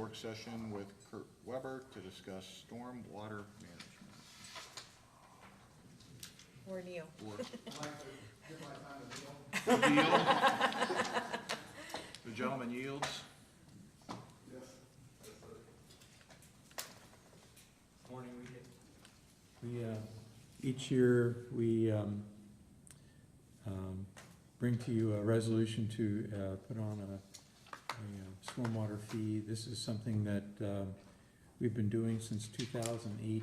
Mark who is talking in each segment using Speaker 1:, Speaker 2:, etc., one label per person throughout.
Speaker 1: work session with Kurt Weber to discuss storm water management.
Speaker 2: Or Neil.
Speaker 1: The gentleman yields.
Speaker 3: Morning, each year, we bring to you a resolution to put on a stormwater fee. This is something that we've been doing since 2008.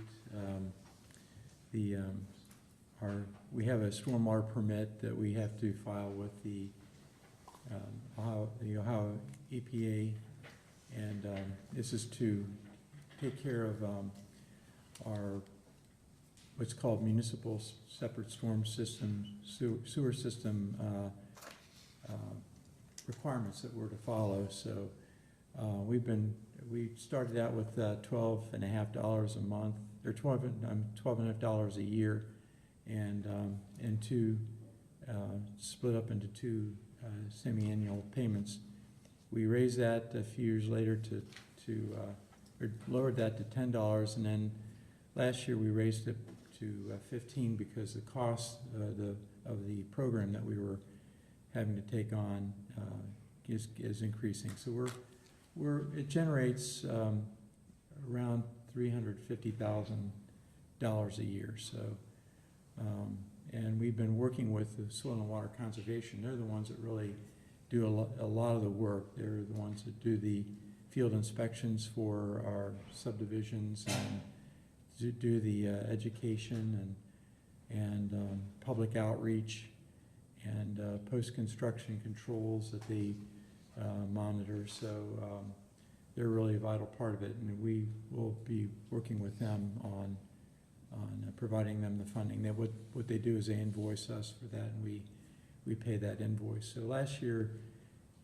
Speaker 3: We have a stormwater permit that we have to file with the Ohio EPA, and this is to take care of our what's called municipal separate storm system, sewer system requirements that we're to follow. So we started out with $12.50 a month, or $12.50 a year, and split up into two semi-annual payments. We raised that a few years later or lowered that to $10, and then last year we raised it to 15 because the cost of the program that we were having to take on is increasing. So it generates around $350,000 a year. So and we've been working with the Soil and Water Conservation. They're the ones that really do a lot of the work. They're the ones that do the field inspections for our subdivisions and do the education and public outreach and post-construction controls that they monitor. So they're really a vital part of it, and we will be working with them on providing them the funding. What they do is they invoice us for that, and we pay that invoice. So last year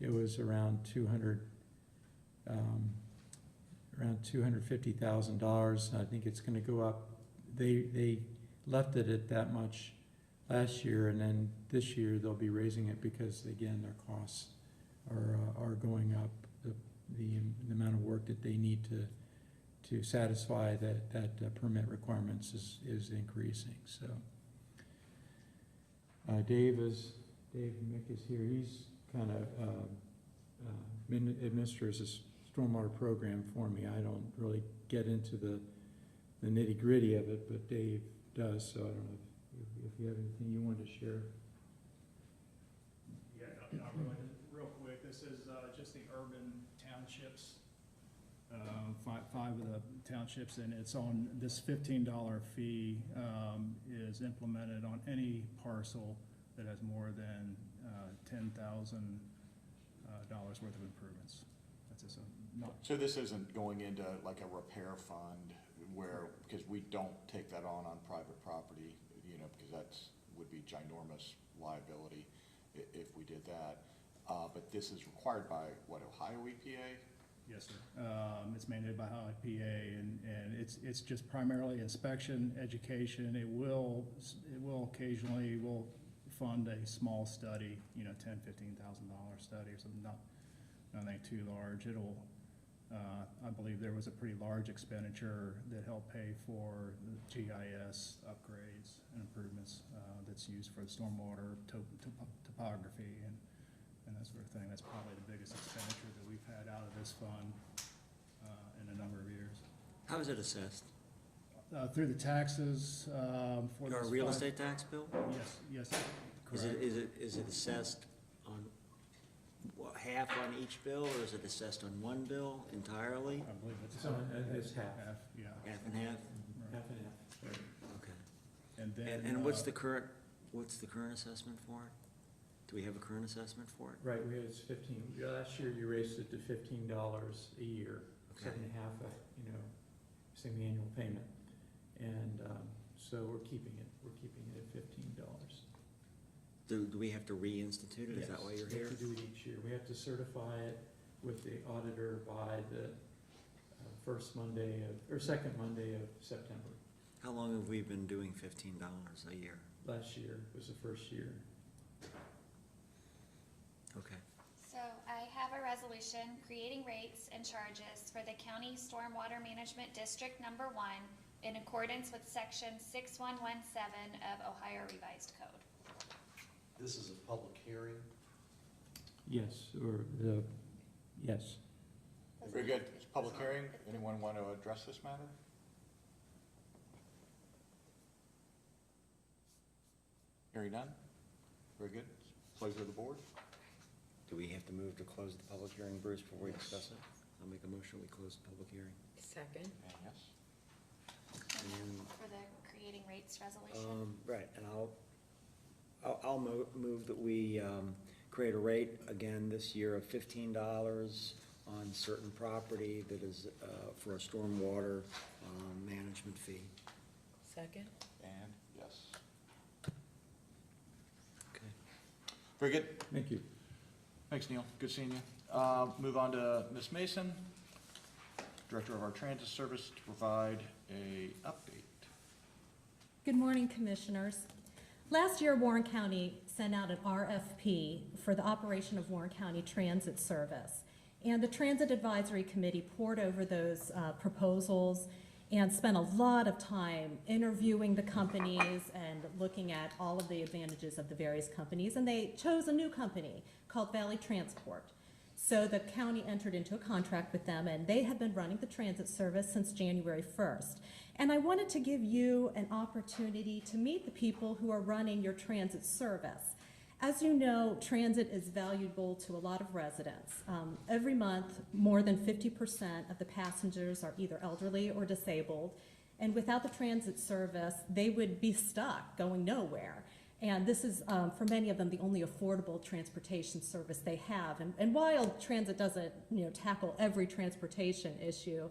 Speaker 3: it was around $250,000. I think it's going to go up. They left it at that much last year, and then this year they'll be raising it because again their costs are going up. The amount of work that they need to satisfy that permit requirements is increasing. So Dave Mick is here. He's kind of administers this stormwater program for me. I don't really get into the nitty-gritty of it, but Dave does. So I don't know if you have anything you wanted to share.
Speaker 4: Yeah, not really. Real quick, this is just the urban townships, five of the townships, and it's on this $15 fee is implemented on any parcel that has more than $10,000 worth of improvements. That's just not.
Speaker 1: So this isn't going into like a repair fund because we don't take that on private property, because would be ginormous liability if we did that. But this is required by Ohio EPA?
Speaker 4: Yes, sir. It's mandated by Ohio EPA, and it's just primarily inspection, education. It will occasionally fund a small study, $10,000, $15,000 study or something, nothing too large. It'll, I believe there was a pretty large expenditure that helped pay for the GIS upgrades and improvements that's used for the stormwater topography and that sort of thing. That's probably the biggest expenditure that we've had out of this fund in a number of years.
Speaker 5: How is it assessed?
Speaker 4: Through the taxes for
Speaker 5: Our real estate tax bill?
Speaker 4: Yes,
Speaker 5: Is
Speaker 4: correct.
Speaker 5: it assessed on half on each bill, or is it assessed on one bill entirely?
Speaker 4: I believe
Speaker 3: It's half.
Speaker 4: yeah.
Speaker 5: Half and half?
Speaker 4: Right.
Speaker 3: Half and half. Right.
Speaker 5: Okay.
Speaker 4: And then
Speaker 5: And what's the current assessment for it? Do we have a current assessment for it?
Speaker 3: Right, it's 15. Last year you raised it to $15 a year,
Speaker 5: Okay.
Speaker 3: 7.5, semi-annual payment, and so we're keeping it at $15.
Speaker 5: Do we have to reinstitute it? Is that why you're
Speaker 3: We
Speaker 5: here?
Speaker 3: have to do it each year. We have to certify it with the auditor by the second Monday of September.
Speaker 5: How long have we been doing $15 a year?
Speaker 3: Last year was the first year.
Speaker 5: Okay.
Speaker 6: So I
Speaker 2: have a resolution creating rates and charges for the County Stormwater Management District Number 1 in accordance with Section 6117 of Ohio Revised Code.
Speaker 6: This is a public hearing.
Speaker 3: Yes, yes.
Speaker 1: Very good. It's a public hearing. Anyone want to address this matter? Hearing none? Very good. Pleasure of the board.
Speaker 5: Do we have to move to close the public hearing, Bruce, before we discuss it? I'll make a motion, we close the public hearing.
Speaker 7: Second.
Speaker 1: And yes?
Speaker 5: And,
Speaker 2: For the creating rates resolution.
Speaker 5: right, and I'll move that we, create a rate again this year of $15 on certain property that is, for a stormwater, management fee.
Speaker 7: Second.
Speaker 1: And yes.
Speaker 5: Okay.
Speaker 1: Very good.
Speaker 3: Thank you.
Speaker 1: Thanks, Neil. Good seeing you. Move on to Ms. Mason, Director of our Transit Service, to provide a update.
Speaker 8: Good morning, Commissioners. Last year, Warren County sent out an RFP for the operation of Warren County Transit Service. And the Transit Advisory Committee poured over those proposals and spent a lot of time interviewing the companies and looking at all of the advantages of the various companies. And they chose a new company called Valley Transport. So the county entered into a contract with them, and they have been running the transit service since January 1st. And I wanted to give you an opportunity to meet the people who are running your transit service. As you know, transit is valuable to a lot of residents. Every month, more than 50% of the passengers are either elderly or disabled. And without the transit service, they would be stuck going nowhere. And this is, for many of them, the only affordable transportation service they have. And while transit doesn't, tackle every transportation issue,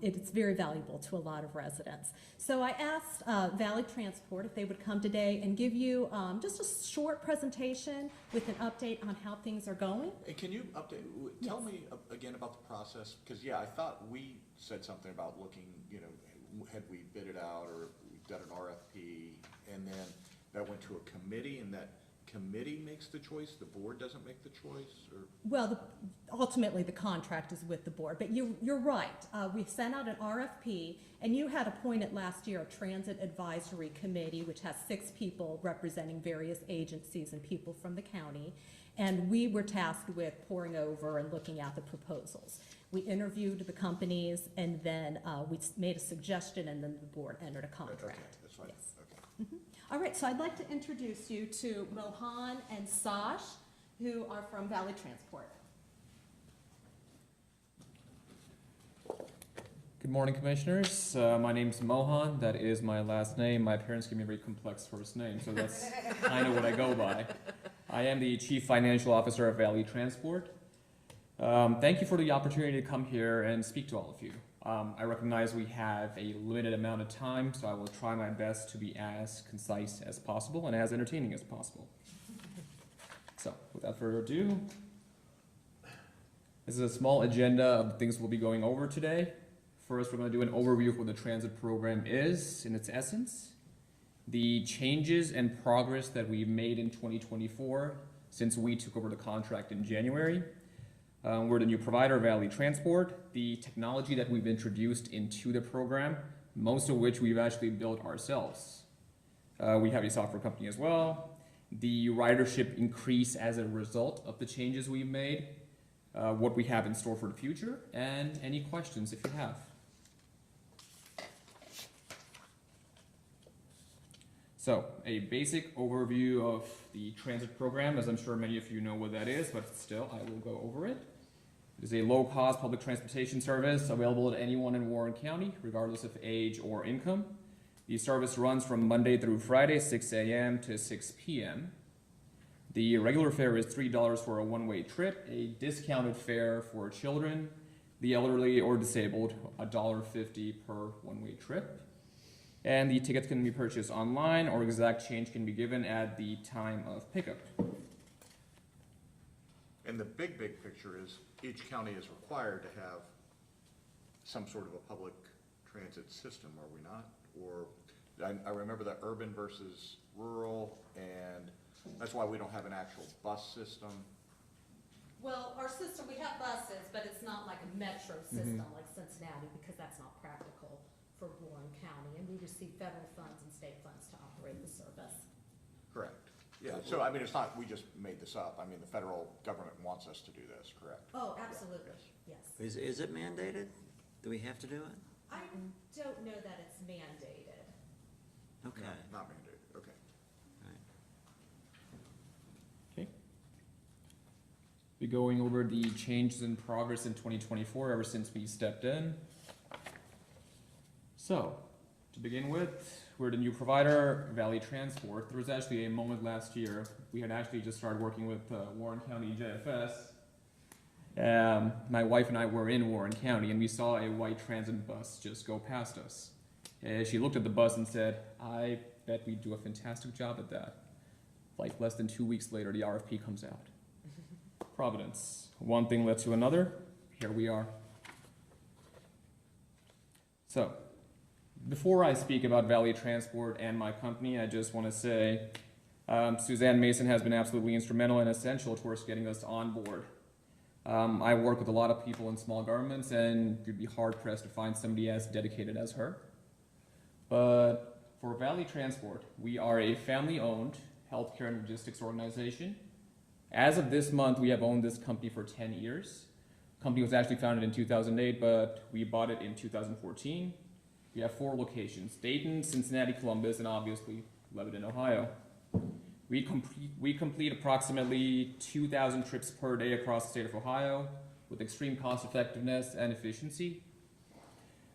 Speaker 8: it's very valuable to a lot of residents. So I asked Valley Transport if they would come today and give you just a short presentation with an update on how things are going.
Speaker 1: And can you update, tell me again about the process? Because, yeah, I thought we said something about looking, had we bid it out or we've done an RFP, and then that went to a committee, and that committee makes the choice, the board doesn't make the choice, or?
Speaker 8: Well, ultimately, the contract is with the board, but you're right. We sent out an RFP, and you had appointed last year a Transit Advisory Committee, which has 6 people representing various agencies and people from the county, and we were tasked with poring over and looking at the proposals. We interviewed the companies, and then we made a suggestion, and then the board entered a contract.
Speaker 1: Okay, that's right,
Speaker 8: Yes.
Speaker 1: okay.
Speaker 8: Mm-hmm. All right, so I'd like to introduce you to Mohan and Sash, who are from Valley Transport.
Speaker 9: Good morning, Commissioners. My name's Mohan. That is my last name. My parents gave me a very complex first name, so that's kind of what I go by. I am the Chief Financial Officer of Valley Transport. Thank you for the opportunity to come here and speak to all of you. I recognize we have a limited amount of time, so I will try my best to be as concise as possible and as entertaining as possible. So, without further ado, this is a small agenda of things we'll be going over today. First, we're going to do an overview of what the transit program is in its essence, the changes and progress that we've made in 2024 since we took over the contract in January. We're the new provider, Valley Transport, the technology that we've introduced into the program, most of which we've actually built ourselves. We have a software company as well, the ridership increase as a result of the changes we've made, what we have in store for the future, and any questions if you have. So, a basic overview of the transit program, as I'm sure many of you know what that is, but still, I will go over it. It is a low-cost public transportation service available to anyone in Warren County, regardless of age or income. The service runs from Monday through Friday, 6 a.m. to 6 p.m. The regular fare is $3 for a one-way trip, a discounted fare for children, the elderly or disabled, $1.50 per one-way trip. And the tickets can be purchased online, or exact change can be given at the time of pickup.
Speaker 1: And the big picture is each county is required to have some sort of a public transit system, are we not? Or, I remember the urban versus rural, and that's why we don't have an actual bus system.
Speaker 8: Well, our system, we have buses, but it's not like a metro system like Cincinnati, because that's not practical for Warren County, and we receive federal funds and state funds to operate the service.
Speaker 1: Correct. Yeah, so I mean, it's not, we just made this up. I mean, the federal government wants us to do this, correct?
Speaker 8: Oh, absolutely, yes.
Speaker 5: Is it mandated? Do we have to do it?
Speaker 8: I don't know that it's mandated.
Speaker 5: Okay.
Speaker 1: No, not mandated, okay.
Speaker 9: Okay. Be going over the changes in progress in 2024 ever since we stepped in. So, to begin with, we're the new provider, Valley Transport. There was actually a moment last year, we had actually just started working with Warren County JFS. My wife and I were in Warren County and we saw a white transit bus just go past us. She looked at the bus and said, I bet we do a fantastic job at that. Like less than 2 weeks later, the RFP comes out. Providence. One thing led to another. Here we are. So, before I speak about Valley Transport and my company, I just want to say Suzanne Mason has been absolutely instrumental and essential towards getting us on board. I work with a lot of people in small governments, and you'd be hard-pressed to find somebody as dedicated as her. But for Valley Transport, we are a family-owned healthcare and logistics organization. As of this month, we have owned this company for 10 years. The company was actually founded in 2008, but we bought it in 2014. We have 4 locations: Dayton, Cincinnati, Columbus, and obviously Lebanon, Ohio. We complete approximately 2,000 trips per day across the state of Ohio with extreme cost effectiveness and efficiency.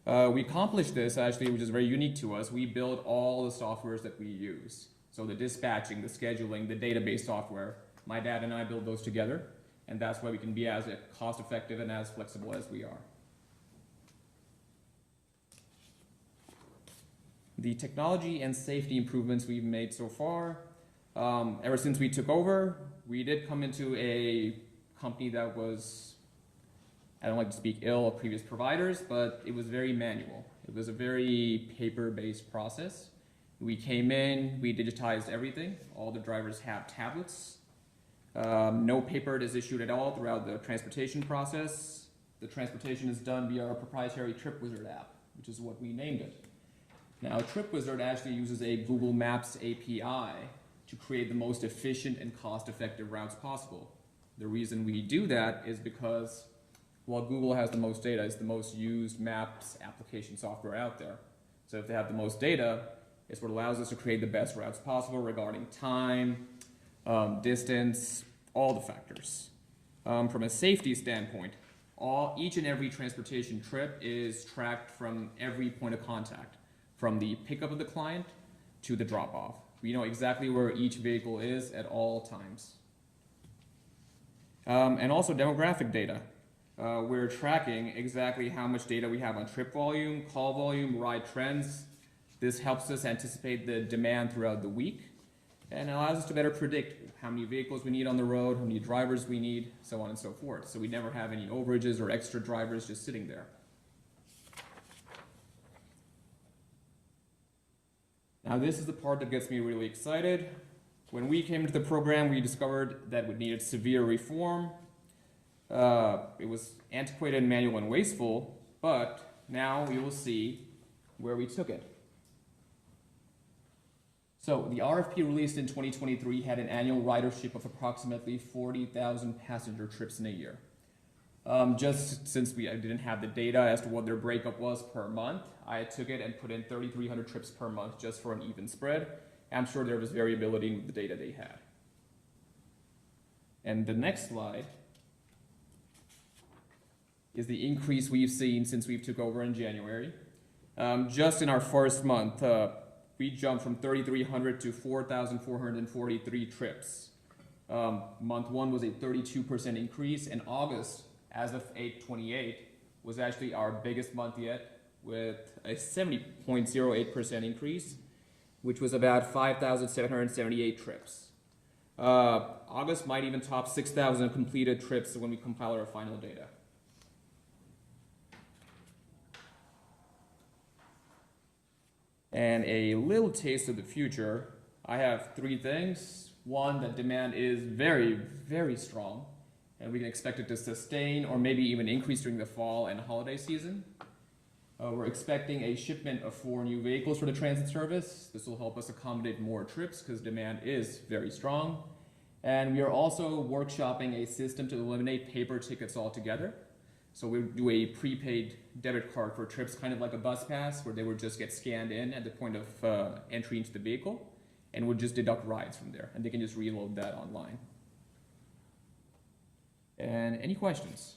Speaker 9: We accomplish this actually, which is very unique to us. We build all the softwares that we use. So the dispatching, the scheduling, the database software, my dad and I build those together, and that's why we can be as cost effective and as flexible as we are. The technology and safety improvements we've made so far, ever since we took over, we did come into a company that was, I don't like to speak ill of previous providers, but it was very manual. It was a very paper-based process. We came in, we digitized everything. All the drivers have tablets. No paper is issued at all throughout the transportation process. The transportation is done via our proprietary TripWizard app, which is what we named it. Now, TripWizard actually uses a Google Maps API to create the most efficient and cost-effective routes possible. The reason we do that is because, well, Google has the most data. It's the most used maps application software out there. So if they have the most data, it's what allows us to create the best routes possible regarding time, distance, all the factors. From a safety standpoint, each and every transportation trip is tracked from every point of contact, from the pickup of the client to the drop-off. We know exactly where each vehicle is at all times. And also demographic data. We're tracking exactly how much data we have on trip volume, call volume, ride trends. This helps us anticipate the demand throughout the week and allows us to better predict how many vehicles we need on the road, how many drivers we need, so on and so forth. So we never have any overages or extra drivers just sitting there. Now this is the part that gets me really excited. When we came into the program, we discovered that it needed severe reform. It was antiquated, manual, and wasteful, but now we will see where we took it. So the RFP released in 2023 had an annual ridership of approximately 40,000 passenger trips in a year. Just since I didn't have the data as to what their breakup was per month, I took it and put in 3,300 trips per month just for an even spread. I'm sure there was variability in the data they had. And the next slide is the increase we've seen since we took over in January. Just in our first month, we jumped from 3,300 to 4,443 trips. Month 1 was a 32% increase, and August, as of 8/28, was actually our biggest month yet, with a 70.08% increase, which was about 5,778 trips. August might even top 6,000 completed trips when we compile our final data. And a little taste of the future, I have 3 things. One, that demand is very, very strong. and we can expect it to sustain or maybe even increase during the fall and holiday season. We're expecting a shipment of 4 new vehicles for the transit service. This will help us accommodate more trips because demand is very strong. And we are also workshopping a system to eliminate paper tickets altogether. So we do a prepaid debit card for trips, kind of like a bus pass, where they would just get scanned in at the point of entry into the vehicle and would just deduct rides from there. And they can just reload that online. And any questions?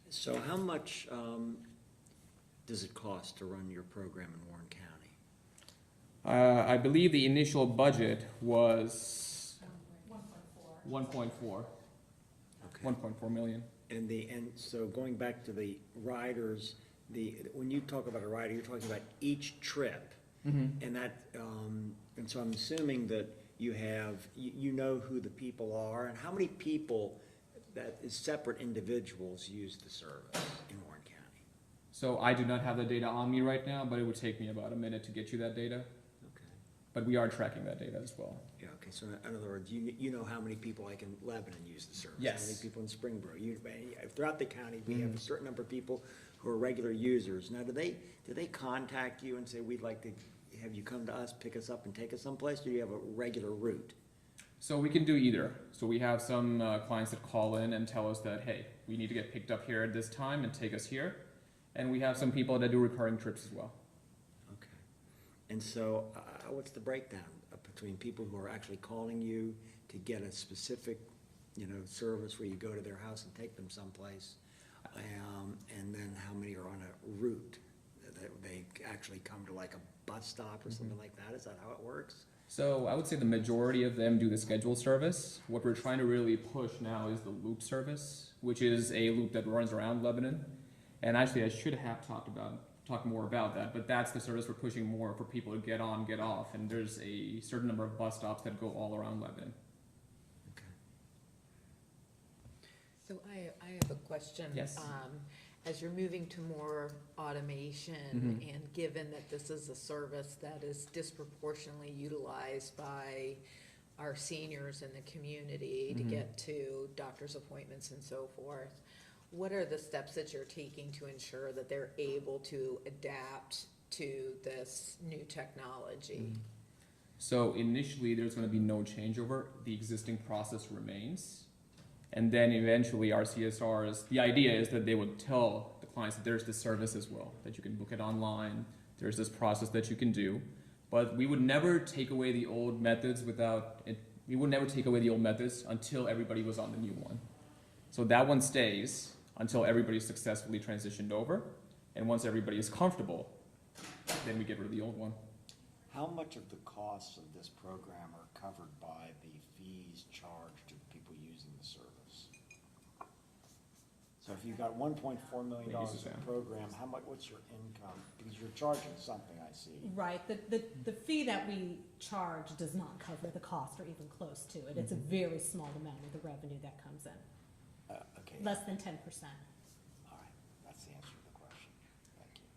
Speaker 5: So how much does it cost to run your program in Warren County?
Speaker 9: I believe the initial budget was 1.4.
Speaker 5: Okay.
Speaker 9: 1.4 million.
Speaker 5: And so going back to the riders, when you talk about a rider, you're talking about each trip.
Speaker 9: Mm-hmm.
Speaker 5: And that, and so I'm assuming that you know who the people are, and how many people that is separate individuals use the service in Warren County?
Speaker 9: So I do not have the data on me right now, but it would take me about a minute to get you that data.
Speaker 5: Okay.
Speaker 9: But we are tracking that data as well.
Speaker 5: Yeah, okay, so in other words, you know how many people like in Lebanon use the service?
Speaker 9: Yes.
Speaker 5: How many people in Springboro? Throughout the county, we have a certain number of people who are regular users. Now, do they contact you and say, we'd like to have you come to us, pick us up and take us someplace? Or do you have a regular route?
Speaker 9: So we can do either. So we have some clients that call in and tell us that, hey, we need to get picked up here at this time and take us here. And we have some people that do recurring trips as well.
Speaker 5: Okay. And so what's the breakdown between people who are actually calling you to get a specific, service where you go to their house and take them someplace? And then how many are on a route? They actually come to like a bus stop or something like that? Is that how it works?
Speaker 9: So I would say the majority of them do the scheduled service. What we're trying to really push now is the loop service, which is a loop that runs around Lebanon. And actually, I should have talked more about that, but that's the service we're pushing more for people to get on, get off. And there's a certain number of bus stops that go all around Lebanon.
Speaker 5: Okay.
Speaker 7: So I have a question.
Speaker 9: Yes.
Speaker 7: As you're moving to more automation,
Speaker 9: Mhm.
Speaker 7: and given that this is a service that is disproportionately utilized by our seniors in the community to
Speaker 9: Mhm.
Speaker 7: get to doctor's appointments and so forth, what are the steps that you're taking to ensure that they're able to adapt to this new technology?
Speaker 9: So initially, there's going to be no changeover. The existing process remains. And then eventually our CSRs, the idea is that they would tell the clients that there's this service as well, that you can book it online, there's this process that you can do. But we would never take away the old methods until everybody was on the new one. So that one stays until everybody's successfully transitioned over. And once everybody is comfortable, then we get rid of the old one.
Speaker 5: How much of the costs of this program are covered by the fees charged to the people using the service? So if you've got $1.4 million in the program, what's your income? Because you're charging something, I see.
Speaker 8: Right, the fee that we charge does not cover the cost or even close to it. It's a very small amount of the revenue that comes in,
Speaker 5: Okay.
Speaker 8: less than 10%.
Speaker 5: All right, that's the answer to the question. Thank you.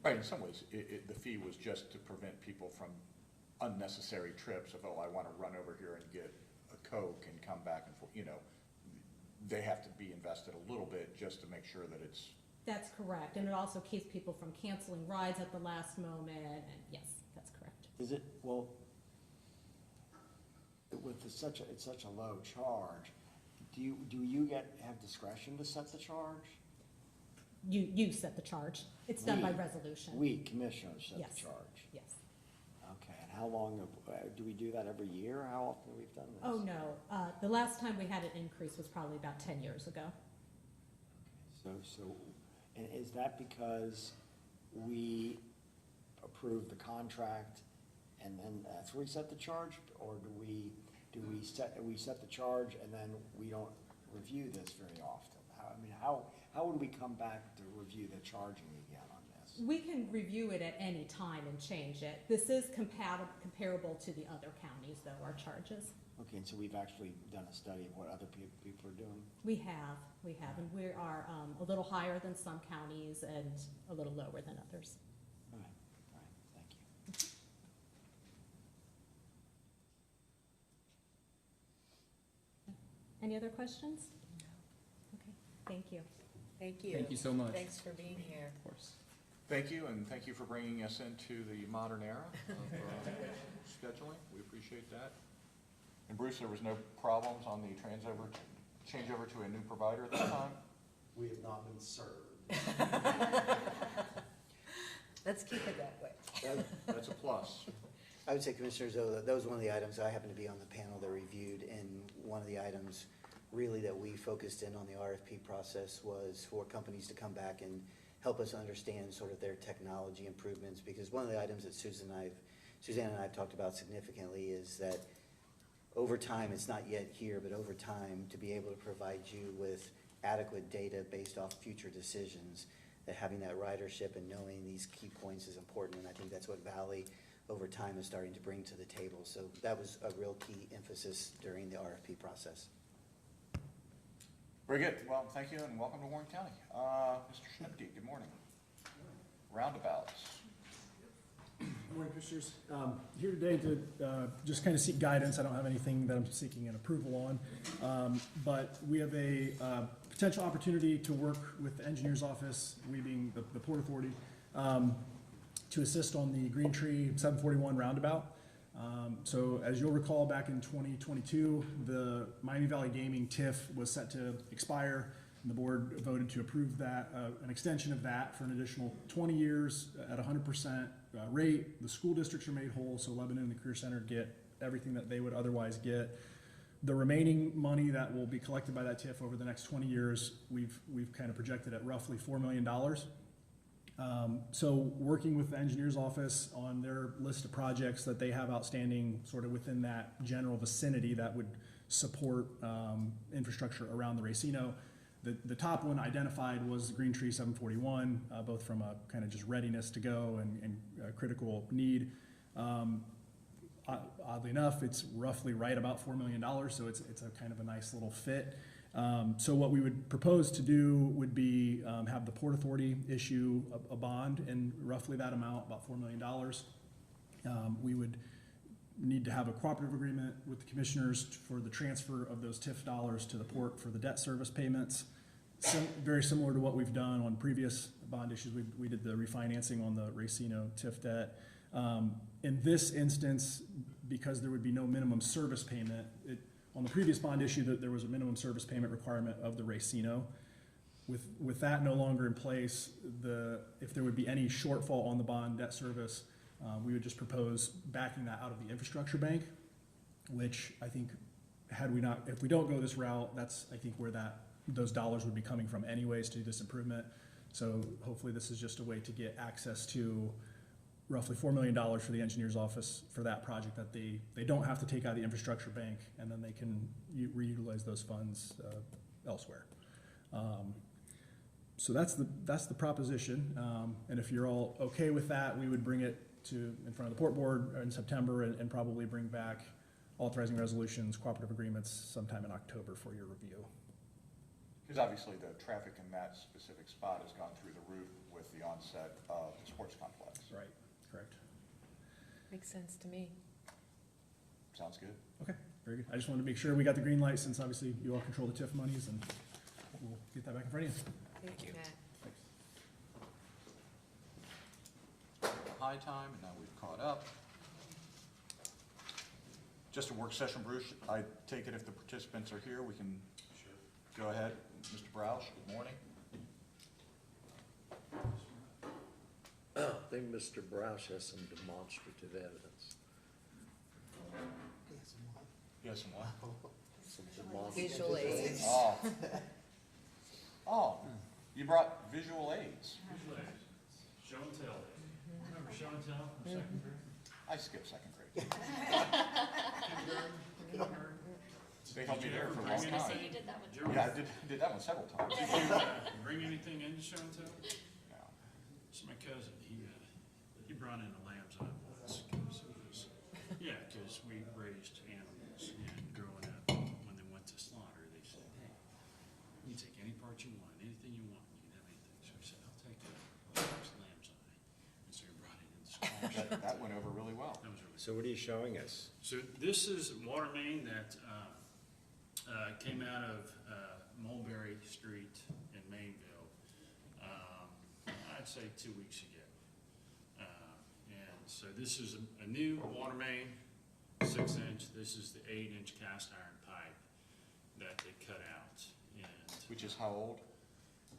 Speaker 1: Right, in some ways, the fee was just to prevent people from unnecessary trips of, I want to run over here and get a Coke and come back and forth, they have to be invested a little bit just to make sure that it's.
Speaker 8: That's correct, and it also keeps people from canceling rides at the last moment, and yes, that's correct.
Speaker 5: Is it, well, it's such a low charge, do you have discretion to set the charge?
Speaker 8: You set the charge. It's done by
Speaker 5: We-
Speaker 8: resolution.
Speaker 5: We commissioners set
Speaker 8: Yes.
Speaker 5: the charge.
Speaker 8: Yes.
Speaker 5: Okay, and how long, do we do that every year? How often have we done this?
Speaker 8: Oh, no, the last time we had an increase was probably about 10 years ago.
Speaker 5: So, and is that because we approve the contract and then that's where we set the charge? Or do we set the charge and then we don't review this very often? How would we come back to review the charging again on this?
Speaker 8: We can review it at any time and change it. This is comparable to the other counties, though, our charges.
Speaker 5: Okay, and so we've actually done a study of what other people are doing?
Speaker 8: We have, and we are a little higher than some counties and a little lower than others.
Speaker 5: All right, thank you.
Speaker 8: Any other questions? Okay, thank you.
Speaker 7: Thank you.
Speaker 9: Thank you so much.
Speaker 7: Thanks for being here.
Speaker 9: Of course.
Speaker 1: Thank you, and thank you for bringing us into the modern era of scheduling. We appreciate that. And Bruce, there was no problems on the changeover to a new provider this time?
Speaker 6: We have not been served.
Speaker 7: Let's keep it that way.
Speaker 1: That's a plus.
Speaker 10: I would say, Commissioners, though, that was one of the items, I happened to be on the panel that reviewed, and one of the items really that we focused in on the RFP process was for companies to come back and help us understand sort of their technology improvements, because one of the items that Suzanne and I have talked about significantly is that over time, it's not yet here, but over time, to be able to provide you with adequate data based off future decisions, that having that ridership and knowing these key points is important, and I think that's what Valley over time is starting to bring to the table. So that was a real key emphasis during the RFP process.
Speaker 1: Very good. Well, thank you, and welcome to Warren County. Mr. Schnepke, good morning. Roundabouts.
Speaker 4: Good morning, Commissioners. Here today to just kind of seek guidance. I don't have anything that I'm seeking an approval on, but we have a potential opportunity to work with the engineer's office, we being the Port Authority, to assist on the Green Tree 741 roundabout. So as you'll recall, back in 2022, the Miami Valley Gaming TIF was set to expire, and the board voted to approve that, an extension of that for an additional 20 years at 100% rate. The school districts are made whole, so Lebanon and the Career Center get everything that they would otherwise get. The remaining money that will be collected by that TIF over the next 20 years, we've kind of projected at roughly $4 million. So working with the engineer's office on their list of projects that they have outstanding sort of within that general vicinity that would support infrastructure around the Racino. The top one identified was the Green Tree 741, both from a kind of just readiness to go and critical need. Oddly enough, it's roughly right about $4 million, so it's a kind of a nice little fit. So what we would propose to do would be have the Port Authority issue a bond in roughly that amount, about $4 million. We would need to have a cooperative agreement with the commissioners for the transfer of those TIF dollars to the port for the debt service payments. Very similar to what we've done on previous bond issues. We did the refinancing on the Racino TIF debt. In this instance, because there would be no minimum service payment, on the previous bond issue, there was a minimum service payment requirement of the Racino. With that no longer in place, if there would be any shortfall on the bond debt service, we would just propose backing that out of the infrastructure bank, which I think if we don't go this route, that's I think where those dollars would be coming from anyways to do this improvement. So hopefully this is just a way to get access to roughly $4 million for the engineer's office for that project, that they don't have to take out of the infrastructure bank, and then they can reutilize those funds elsewhere. So that's the proposition, and if you're all okay with that, we would bring it in front of the port board in September and probably bring back authorizing resolutions, cooperative agreements sometime in October for your review.
Speaker 1: Because obviously the traffic in that specific spot has gone through the roof with the onset of the sports complex.
Speaker 4: Right, correct.
Speaker 7: Makes sense to me.
Speaker 1: Sounds good.
Speaker 4: Okay, very good. I just wanted to make sure we got the green light, since obviously you all control the TIF monies, and we'll get that back in front of you.
Speaker 7: Thank you, Matt.
Speaker 1: High time, and now we've caught up. Just a work session, Bruce. I take it if the participants are here, we can go ahead. Mr. Broush, good morning.
Speaker 6: I think Mr. Broush has some demonstrative evidence.
Speaker 1: Yes, and what?
Speaker 6: Some demonstrative
Speaker 7: Visual aids.
Speaker 1: Oh. Oh, you brought visual aids.
Speaker 11: Visual aids. Show and tell. Remember show and tell from second grade?
Speaker 1: I skipped second grade. They helped me there for a long
Speaker 2: I was gonna say
Speaker 1: time.
Speaker 2: you did that one.
Speaker 1: Yeah, I did that one several times.
Speaker 11: Did you bring anything in to show and tell?
Speaker 1: Yeah.
Speaker 11: It's my cousin, he brought in a lamb's eye once, 'cause it was, yeah, 'cause we raised animals, and growing up, when they went to slaughter, they said, hey, you can take any part you want, anything you want, you can have anything. So he said, I'll take that lamb's eye, and so he brought it in the school.
Speaker 1: That went over really well.
Speaker 11: That was really
Speaker 6: So what are you showing us?
Speaker 11: So this is water main that came out of Mulberry Street in Mainville, I'd say 2 weeks ago. And so this is a new water main, 6-inch. This is the 8-inch cast iron pipe that they cut out. And
Speaker 1: Which is how old?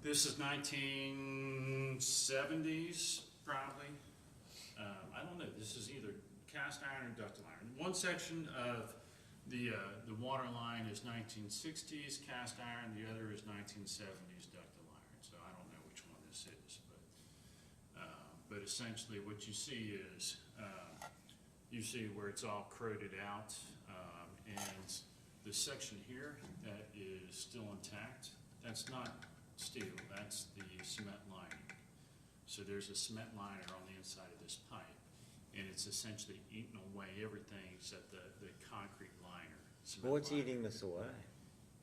Speaker 11: this is 1970s, probably. I don't know, this is either cast iron or ductile iron. One section of the water line is 1960s cast iron, the other is 1970s ductile iron. So I don't know which one this is, but essentially what you see is, you see where it's all corroded out, and this section here that is still intact, that's not steel, that's the cement lining. So there's a cement liner on the inside of this pipe, and it's essentially eating away everything except the concrete liner. cement
Speaker 5: What's
Speaker 11: liner.
Speaker 5: eating this away?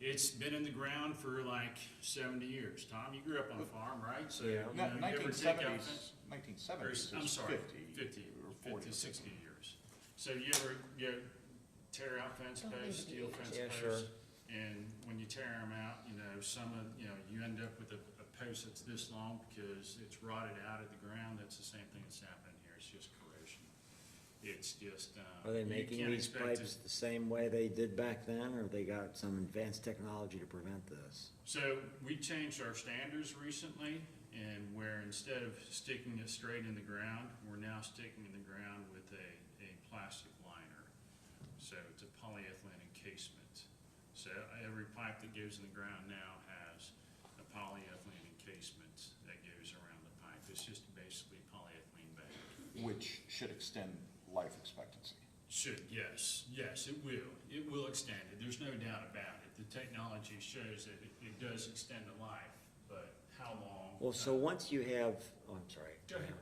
Speaker 11: It's been in the ground for like 70 years. Tom, you grew up on a farm, right? So,
Speaker 5: Yeah.
Speaker 11: you know, you ever take out
Speaker 1: 1970s, 1970s
Speaker 11: I'm
Speaker 1: is
Speaker 11: sorry,
Speaker 1: 50 or 40.
Speaker 11: 50, 60 years. So you ever tear out fence posts, steel fence
Speaker 5: Yeah,
Speaker 11: posts?
Speaker 5: sure.
Speaker 11: And when you tear them out, you know, you end up with a post that's this long because it's rotted out of the ground. That's the same thing that's happening here. It's just corrosion. It's just,
Speaker 5: Are they
Speaker 11: you
Speaker 5: making
Speaker 11: can't
Speaker 5: these
Speaker 11: expect
Speaker 5: pipes
Speaker 11: it.
Speaker 5: the same way they did back then, or they got some advanced technology to prevent this?
Speaker 11: So we changed our standards recently, and where instead of sticking it straight in the ground, we're now sticking in the ground with a plastic liner. So it's a polyethylene encasement. So every pipe that goes in the ground now has a polyethylene encasement that goes around the pipe. It's just basically polyethylene bag.
Speaker 1: Which should extend life expectancy.
Speaker 11: Should, yes, it will. It will extend it. There's no doubt about it. The technology shows that it does extend the life, but how long?
Speaker 5: Well, so once you have, oh, I'm sorry.
Speaker 11: Go ahead.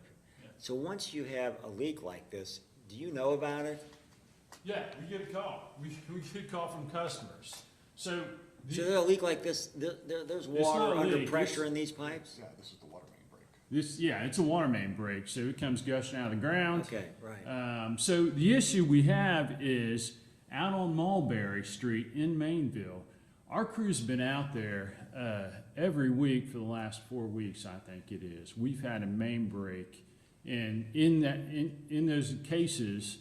Speaker 11: Yeah.
Speaker 5: So once you have a leak like this, do you know about it?
Speaker 11: Yeah, we get a call. We get a call from customers. So,
Speaker 5: So there's a leak like this, there's
Speaker 11: not
Speaker 5: water
Speaker 11: a
Speaker 5: under
Speaker 11: leak,
Speaker 5: pressure
Speaker 11: it's-
Speaker 5: in these pipes?
Speaker 1: Yeah, this is the water main break.
Speaker 11: it's a water main break, so it comes gushing out of the ground.
Speaker 5: Okay, right.
Speaker 11: So the issue we have is out on Mulberry Street in Mainville. Our crew's been out there every week for the last 4 weeks, I think it is. We've had a main break, and in those cases,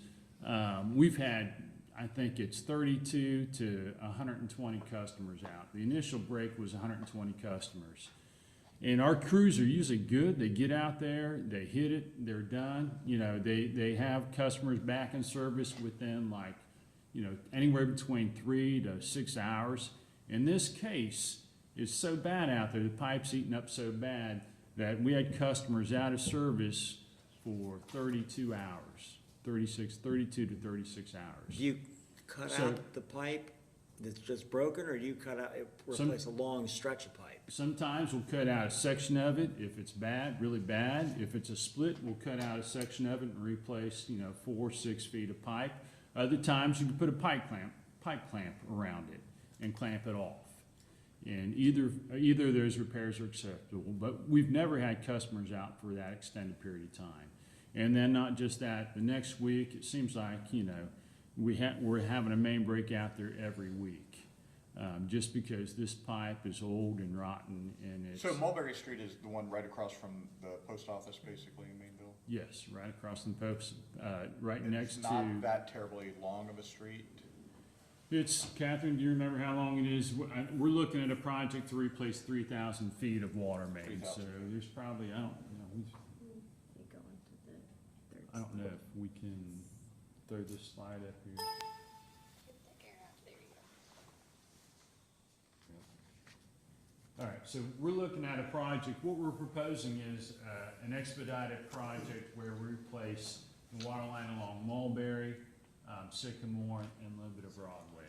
Speaker 11: we've had, I think it's 32 to 120 customers out. The initial break was 120 customers. And our crews are usually good. They get out there, they hit it, they're done. You know, they have customers back in service within like, you know, anywhere between 3 to 6 hours. In this case, it's so bad out there, the pipe's eating up so bad that we had customers out of service for 32 hours, 32 to 36 hours.
Speaker 5: Do you cut
Speaker 11: So-
Speaker 5: out the pipe that's just broken, or do you replace a long stretch of pipe?
Speaker 11: Sometimes we'll cut out a section of it if it's bad, really bad. If it's a split, we'll cut out a section of it and replace, 4 or 6 feet of pipe. Other times you can put a pipe clamp around it and clamp it off. And either of those repairs are acceptable, but we've never had customers out for that extended period of time. And then not just that, the next week, it seems like, we're having a main break out there every week. Just because this pipe is old and rotten and it's.
Speaker 1: So Mulberry Street is the one right across from the post office, basically, in Mainville?
Speaker 11: Yes, right across from the post, right next
Speaker 1: It's
Speaker 11: to.
Speaker 1: not that terribly long of a street.
Speaker 11: It's, Catherine, do you remember how long it is? We're looking at a project to replace 3,000 feet of water main, so
Speaker 1: 3,000.
Speaker 11: there's probably, I don't know if we can throw this slide up here. All right, so we're looking at a project, what we're proposing is an expedited project where we replace the water line along Mulberry, Sycamore, and a little bit of Broadway.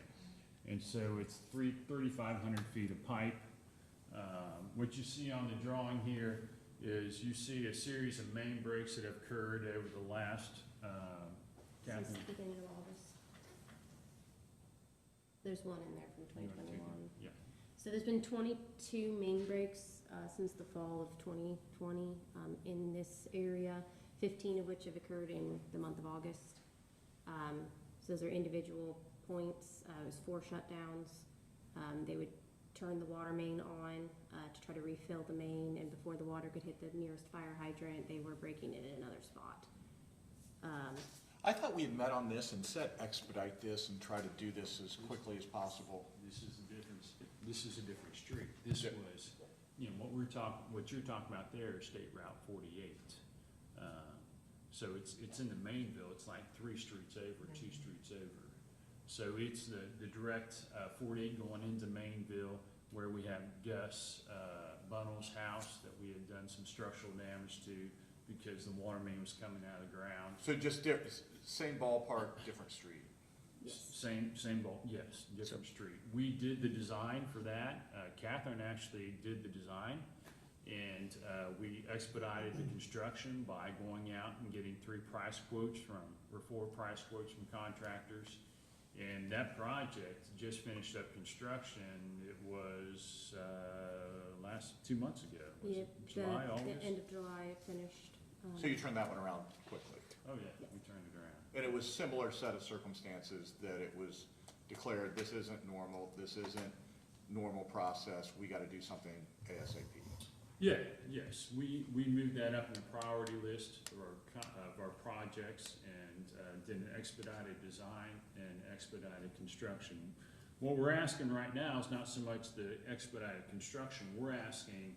Speaker 11: And so it's 3,500 feet of pipe. What you see on the drawing here is you see a series of main breaks that have occurred over the last, Catherine.
Speaker 12: Since the beginning of August. There's one in there from
Speaker 11: You wanna take
Speaker 12: 2021.
Speaker 11: it? Yeah.
Speaker 12: So there's been 22 main breaks since the fall of 2020 in this area, 15 of which have occurred in the month of August. So those are individual points. It was 4 shutdowns. They would turn the water main on to try to refill the main, and before the water could hit the nearest fire hydrant, they were breaking it in another spot.
Speaker 1: I thought we had met on this and said expedite this and try to do this as quickly as possible.
Speaker 11: This is the difference, this is a different street. This
Speaker 1: Yeah.
Speaker 11: was, you know, what you're talking about there is State Route 48. So it's in the Mainville, it's like 3 streets over, 2 streets over. So it's the direct 48 going into Mainville, where we have Gus Bunnell's house that we had done some structural damage to because the water main was coming out of the ground.
Speaker 1: So just same ballpark, different street.
Speaker 11: Same boat, yes, different street. We did the design for that. Catherine actually did the design. And we expedited the construction by going out and getting 4 price quotes from contractors. And that project just finished up construction. It was last 2 months ago. Was
Speaker 12: Yeah,
Speaker 11: it July,
Speaker 12: the
Speaker 11: August?
Speaker 12: end of July it finished.
Speaker 1: So you turned that one around quickly.
Speaker 11: Oh, yeah, we turned it around.
Speaker 1: And it was similar set of circumstances that it was declared, this isn't normal, this isn't normal process, we gotta do something ASAP.
Speaker 11: Yeah, yes, we moved that up in the priority list of our projects and did an expedited design and expedited construction. What we're asking right now is not so much the expedited construction, we're asking,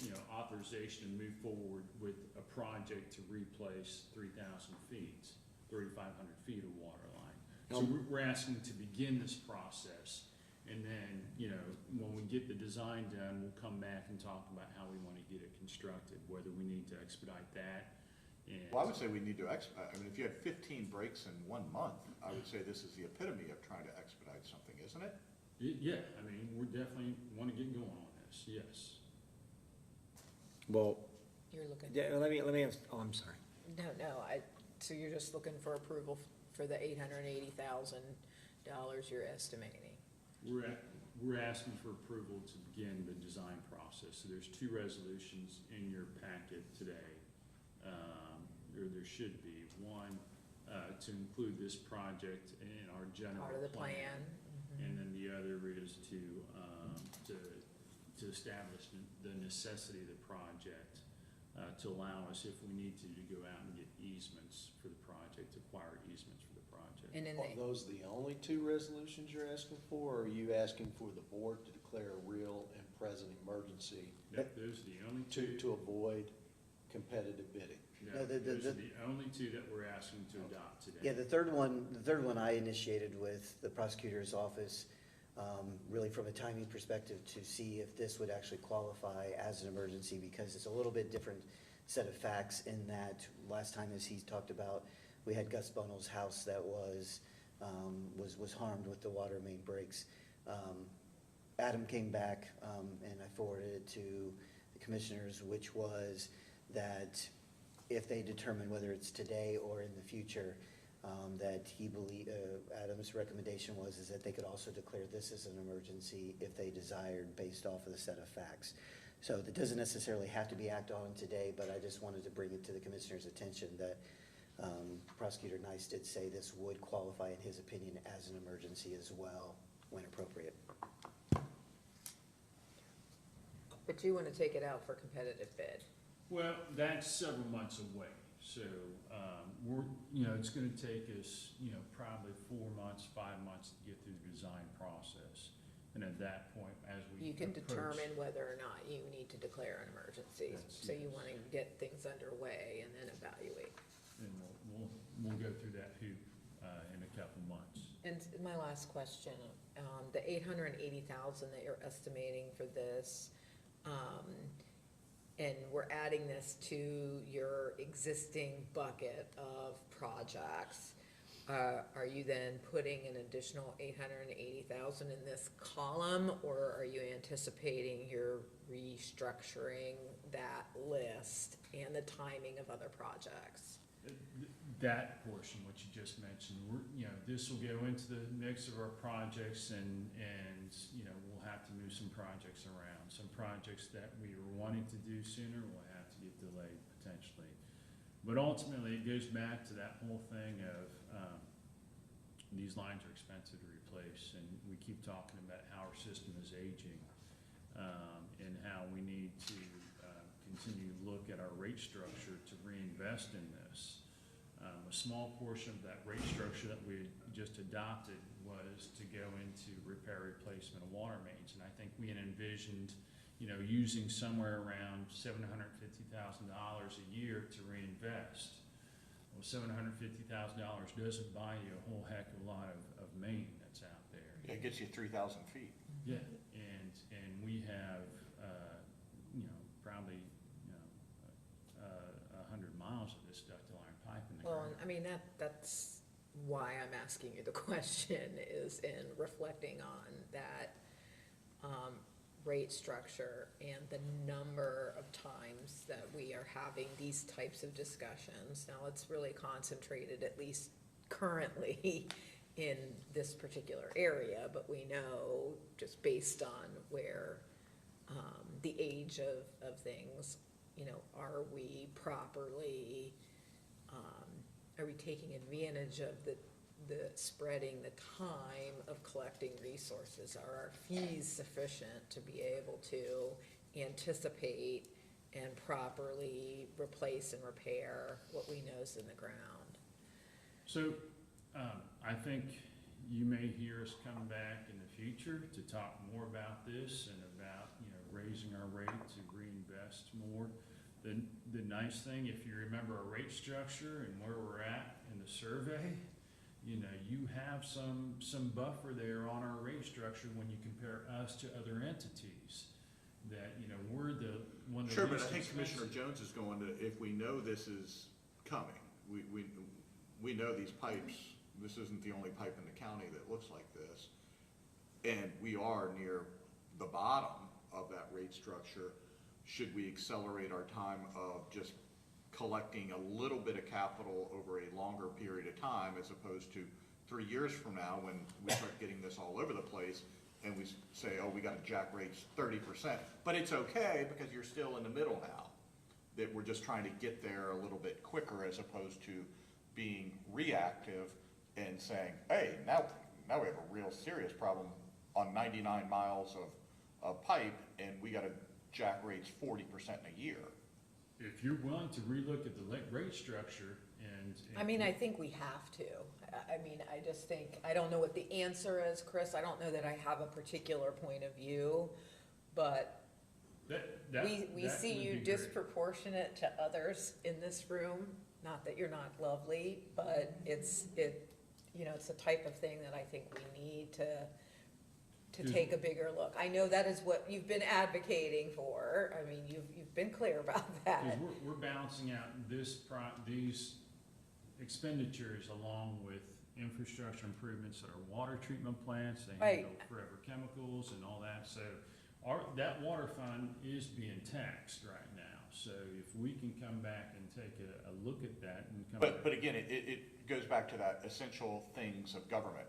Speaker 11: you know, authorization to move forward with a project to replace 3,000 feet, 3,500 feet of water line. So we're asking to begin this process. And then, you know, when we get the design done, we'll come back and talk about how we want to get it constructed, whether we need to expedite that. And
Speaker 1: Well, I would say we need to expedite, I mean, if you had 15 breaks in 1 month, I would say this is the epitome of trying to expedite something, isn't it?
Speaker 11: Yeah, I mean, we definitely want to get going on this, yes.
Speaker 5: Well,
Speaker 7: You're looking,
Speaker 5: yeah, I'm sorry.
Speaker 7: no, so you're just looking for approval for the $880,000 you're estimating?
Speaker 11: We're asking for approval to begin the design process. So there's 2 resolutions in your packet today. There should be one to include this project in our general
Speaker 7: Part of the plan?
Speaker 11: And then the other is to establish the necessity of the project, to allow us, if we need to go out and get easements for the project, acquire easements for the project.
Speaker 7: And then
Speaker 6: Are those the only 2 resolutions you're asking for, or are you asking for the board to declare a real and present emergency
Speaker 11: Those are the only 2.
Speaker 6: to avoid competitive bidding?
Speaker 11: No,
Speaker 10: No,
Speaker 11: those are the only 2 that we're asking to adopt today.
Speaker 10: Yeah, the third one I initiated with the prosecutor's office, really from a timing perspective to see if this would actually qualify as an emergency, because it's a little bit different set of facts in that last time, as he talked about, we had Gus Bunnell's house that was harmed with the water main breaks. Adam came back, and I forwarded it to the commissioners, which was that if they determine whether it's today or in the future, that Adam's recommendation is that they could also declare this as an emergency if they desired, based off of the set of facts. So that doesn't necessarily have to be acted on today, but I just wanted to bring it to the commissioner's attention that Prosecutor Nice did say this would qualify, in his opinion, as an emergency as well, when appropriate.
Speaker 7: But you want to take it out for competitive bid?
Speaker 11: Well, that's several months away, so, it's gonna take us, probably 4 months, 5 months to get through the design process. And at that point, as we
Speaker 7: You can
Speaker 11: approach-
Speaker 7: determine whether or not you need to declare an emergency.
Speaker 11: Yes,
Speaker 7: So you
Speaker 11: yes.
Speaker 7: want to get things underway and then evaluate.
Speaker 11: And we'll go through that hoop, in a couple months.
Speaker 7: And my last question, the $880,000 that you're estimating for this, and we're adding this to your existing bucket of projects, are you then putting an additional $880,000 in this column, or are you anticipating you're restructuring that list and the timing of other projects?
Speaker 11: That portion, what you just mentioned, this will go into the mix of our projects and, we'll have to move some projects around. Some projects that we were wanting to do sooner will have to get delayed potentially. But ultimately, it goes back to that whole thing of, these lines are expensive to replace, and we keep talking about how our system is aging, and how we need to, continue to look at our rate structure to reinvest in this. A small portion of that rate structure that we just adopted was to go into repair replacement of water mains, and I think we had envisioned, using somewhere around $750,000 a year to reinvest. Well, $750,000 doesn't buy you a whole heck of a lot of main that's out there.
Speaker 1: It gets you 3,000 feet.
Speaker 11: Yeah, and we have, probably, 100 miles of this ductile iron pipe in the
Speaker 7: Well,
Speaker 11: ground.
Speaker 7: I mean, that's why I'm asking you the question, is in reflecting on that rate structure and the number of times that we are having these types of discussions. Now, it's really concentrated, at least currently, in this particular area, but we know, just based on where the age of things, are we properly, are we taking advantage of the spreading the time of collecting resources? Are our fees sufficient to be able to anticipate and properly replace and repair what we know is in the ground?
Speaker 11: So, I think you may hear us come back in the future to talk more about this and about, raising our rate to reinvest more. The nice thing, if you remember our rate structure and where we're at in the survey, you have some buffer there on our rate structure when you compare us to other entities. That, we're one of the
Speaker 1: Sure, but
Speaker 11: least
Speaker 1: I think
Speaker 11: expensive.
Speaker 1: Commissioner Jones is going to, if we know this is coming, we know these pipes, this isn't the only pipe in the county that looks like this, and we are near the bottom of that rate structure. Should we accelerate our time of just collecting a little bit of capital over a longer period of time, as opposed to 3 years from now when we start getting this all over the place and we say, oh, we got to jack rates 30%, but it's okay because you're still in the middle now. That we're just trying to get there a little bit quicker, as opposed to being reactive and saying, hey, now we have a real serious problem on 99 miles of pipe, and we got to jack rates 40% in a year.
Speaker 11: If you're willing to relook at the rate structure and.
Speaker 7: I mean, I think we have to. I mean, I just think, I don't know what the answer is, Chris. I don't know that I have a particular point of view, but we see you disproportionate to others in this room. Not that you're not lovely, but it's the type of thing that I think we need to take a bigger look. I know that is what you've been advocating for. I mean, you've been clear about that.
Speaker 11: Because we're balancing out these expenditures along with infrastructure improvements at our water treatment plants. They handle forever chemicals and all that. So that water fund is being taxed right now. So if we can come back and take a look at that and come back.
Speaker 1: But again, it goes back to that essential things of government.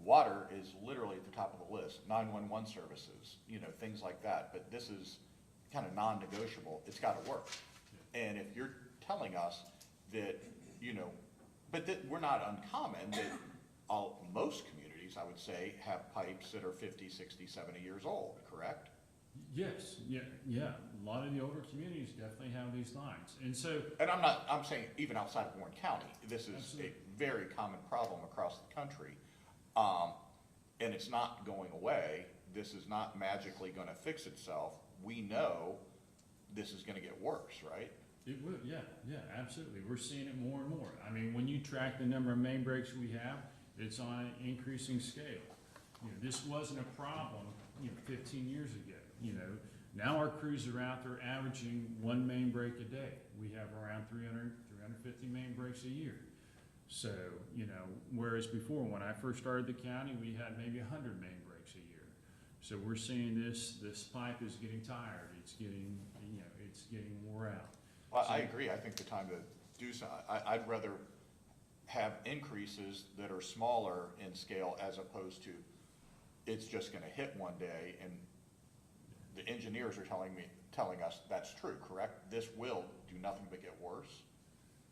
Speaker 1: Water is literally at the top of the list, 911 services, things like that, but this is kind of non-negotiable. It's got to work. And if you're telling us that, but that we're not uncommon, that most communities, I would say, have pipes that are 50, 60, 70 years old, correct?
Speaker 11: Yes, yeah. A lot of the older communities definitely have these lines. And so.
Speaker 1: And I'm saying even outside of Warren County, this is absolutely a very common problem across the country. And it's not going away. This is not magically going to fix itself. We know this is going to get worse, right?
Speaker 11: It will, yeah, absolutely. We're seeing it more and more. I mean, when you track the number of main breaks we have, it's on an increasing scale. This wasn't a problem, 15 years ago. Now our crews are out there averaging 1 main break a day. We have around 300, 350 main breaks a year. So, whereas before, when I first started the county, we had maybe 100 main breaks a year. So we're seeing this pipe is getting tired. It's getting, it's getting wore out.
Speaker 1: Well, I agree. I think the time to do so, I'd rather have increases that are smaller in scale, as opposed to it's just going to hit one day, and the engineers are telling us that's true, correct? This will do nothing but get worse.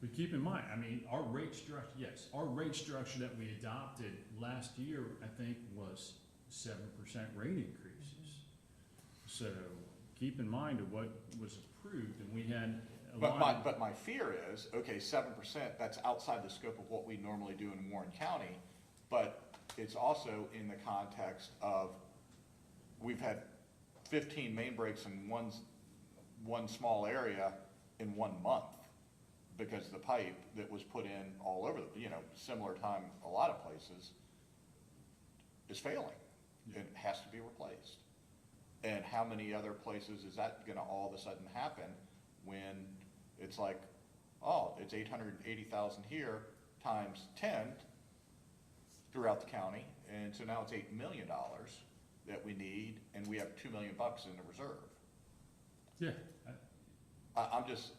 Speaker 11: But keep in mind, I mean, our rate structure, yes, our rate structure that we adopted last year, I think, was 7% rate increases. So keep in mind of what was approved, and we had a lot.
Speaker 1: But my fear is, okay, 7%, that's outside the scope of what we normally do in Warren County, but it's also in the context of, we've had 15 main breaks in one small area in 1 month, because the pipe that was put in all over, similar time, a lot of places, is failing. It has to be replaced. And how many other places is that gonna all of a sudden happen when it's like, oh, it's 880,000 here times 10 throughout the county, and so now it's $8 million that we need, and we have $2 million in the reserve.
Speaker 11: Yeah,
Speaker 1: I'm just,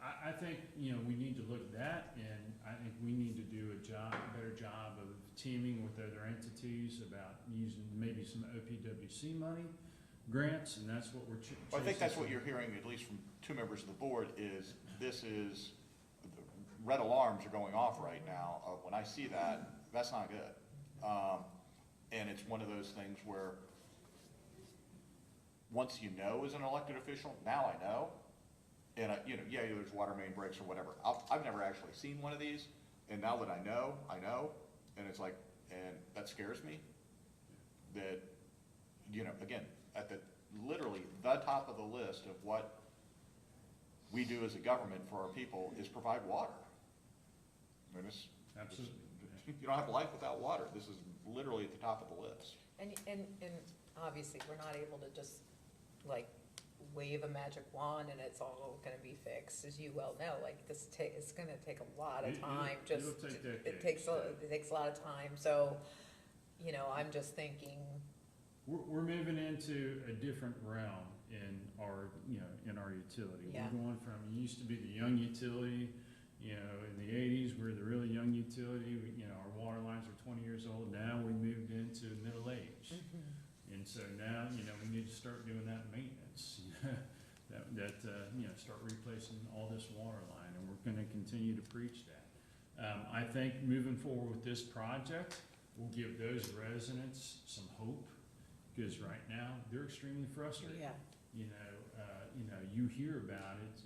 Speaker 11: I think, we need to look at that, and I think we need to do a better job of teaming with other entities about using maybe some OPWC money, grants, and that's what we're chasing.
Speaker 1: I think that's what you're hearing, at least from 2 members of the board, is red alarms are going off right now. When I see that, that's not good. And it's one of those things where, once you know as an elected official, now I know, and there's water main breaks or whatever. I've never actually seen one of these, and now that I know, and it's like, and that scares me, that, again, at literally the top of the list of what we do as a government for our people is provide water. I mean,
Speaker 11: Absolutely.
Speaker 1: you don't have life without water. This is literally at the top of the list.
Speaker 7: And obviously, we're not able to just, like, wave a magic wand and it's all gonna be fixed, as you well know, like, it's gonna take a lot of time,
Speaker 11: It'll take decades.
Speaker 7: it takes a lot of time, so, I'm just thinking,
Speaker 11: We're moving into a different realm in our, in our utility.
Speaker 7: Yeah.
Speaker 11: We're going from, it used to be the young utility, in the 80s, we're the really young utility, our water lines are 20 years old, now we moved into middle age. And so now, we need to start doing that maintenance, start replacing all this water line, and we're gonna continue to preach that. I think moving forward with this project will give those residents some hope, because right now, they're extremely frustrated.
Speaker 7: yeah.
Speaker 11: You hear about it,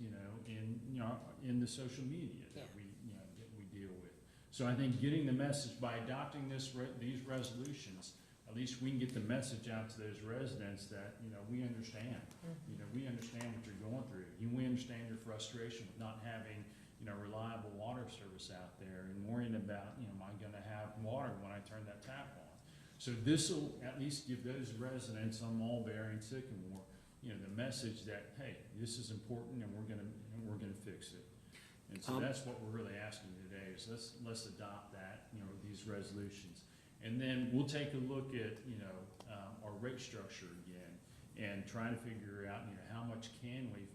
Speaker 11: in the social media that
Speaker 7: Yeah.
Speaker 11: that we deal with. So I think getting the message, by adopting these resolutions, at least we can get the message out to those residents that, we understand. We understand what you're going through. We understand your frustration with not having, reliable water service out there, and worrying about, am I gonna have water when I turn that tap on? So this will at least give those residents on Mulberry and Sycamore, the message that, hey, this is important, and we're gonna fix it. And so that's what we're really asking today, is let's adopt that, these resolutions. And then we'll take a look at, our rate structure again, and try to figure out, how much can we,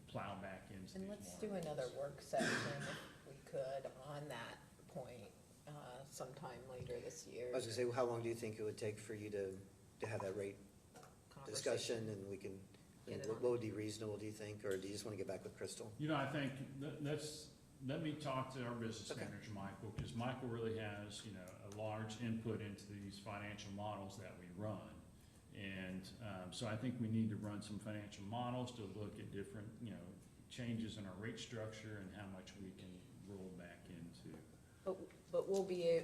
Speaker 11: plow back into
Speaker 7: And
Speaker 11: these
Speaker 7: let's
Speaker 11: water
Speaker 7: do
Speaker 11: rates.
Speaker 7: another work session if we could on that point, sometime later this year.
Speaker 10: I was gonna say, how long do you think it would take for you to have that rate discussion, and we can,
Speaker 7: Get it
Speaker 10: what
Speaker 7: on.
Speaker 10: would be reasonable, do you think, or do you just wanna get back with Crystal?
Speaker 11: I think let me talk to our business
Speaker 10: Okay.
Speaker 11: manager, Michael, because Michael really has, a large input into these financial models that we run. And, so I think we need to run some financial models to look at different, changes in our rate structure and how much we can roll back into.
Speaker 7: But we'll be,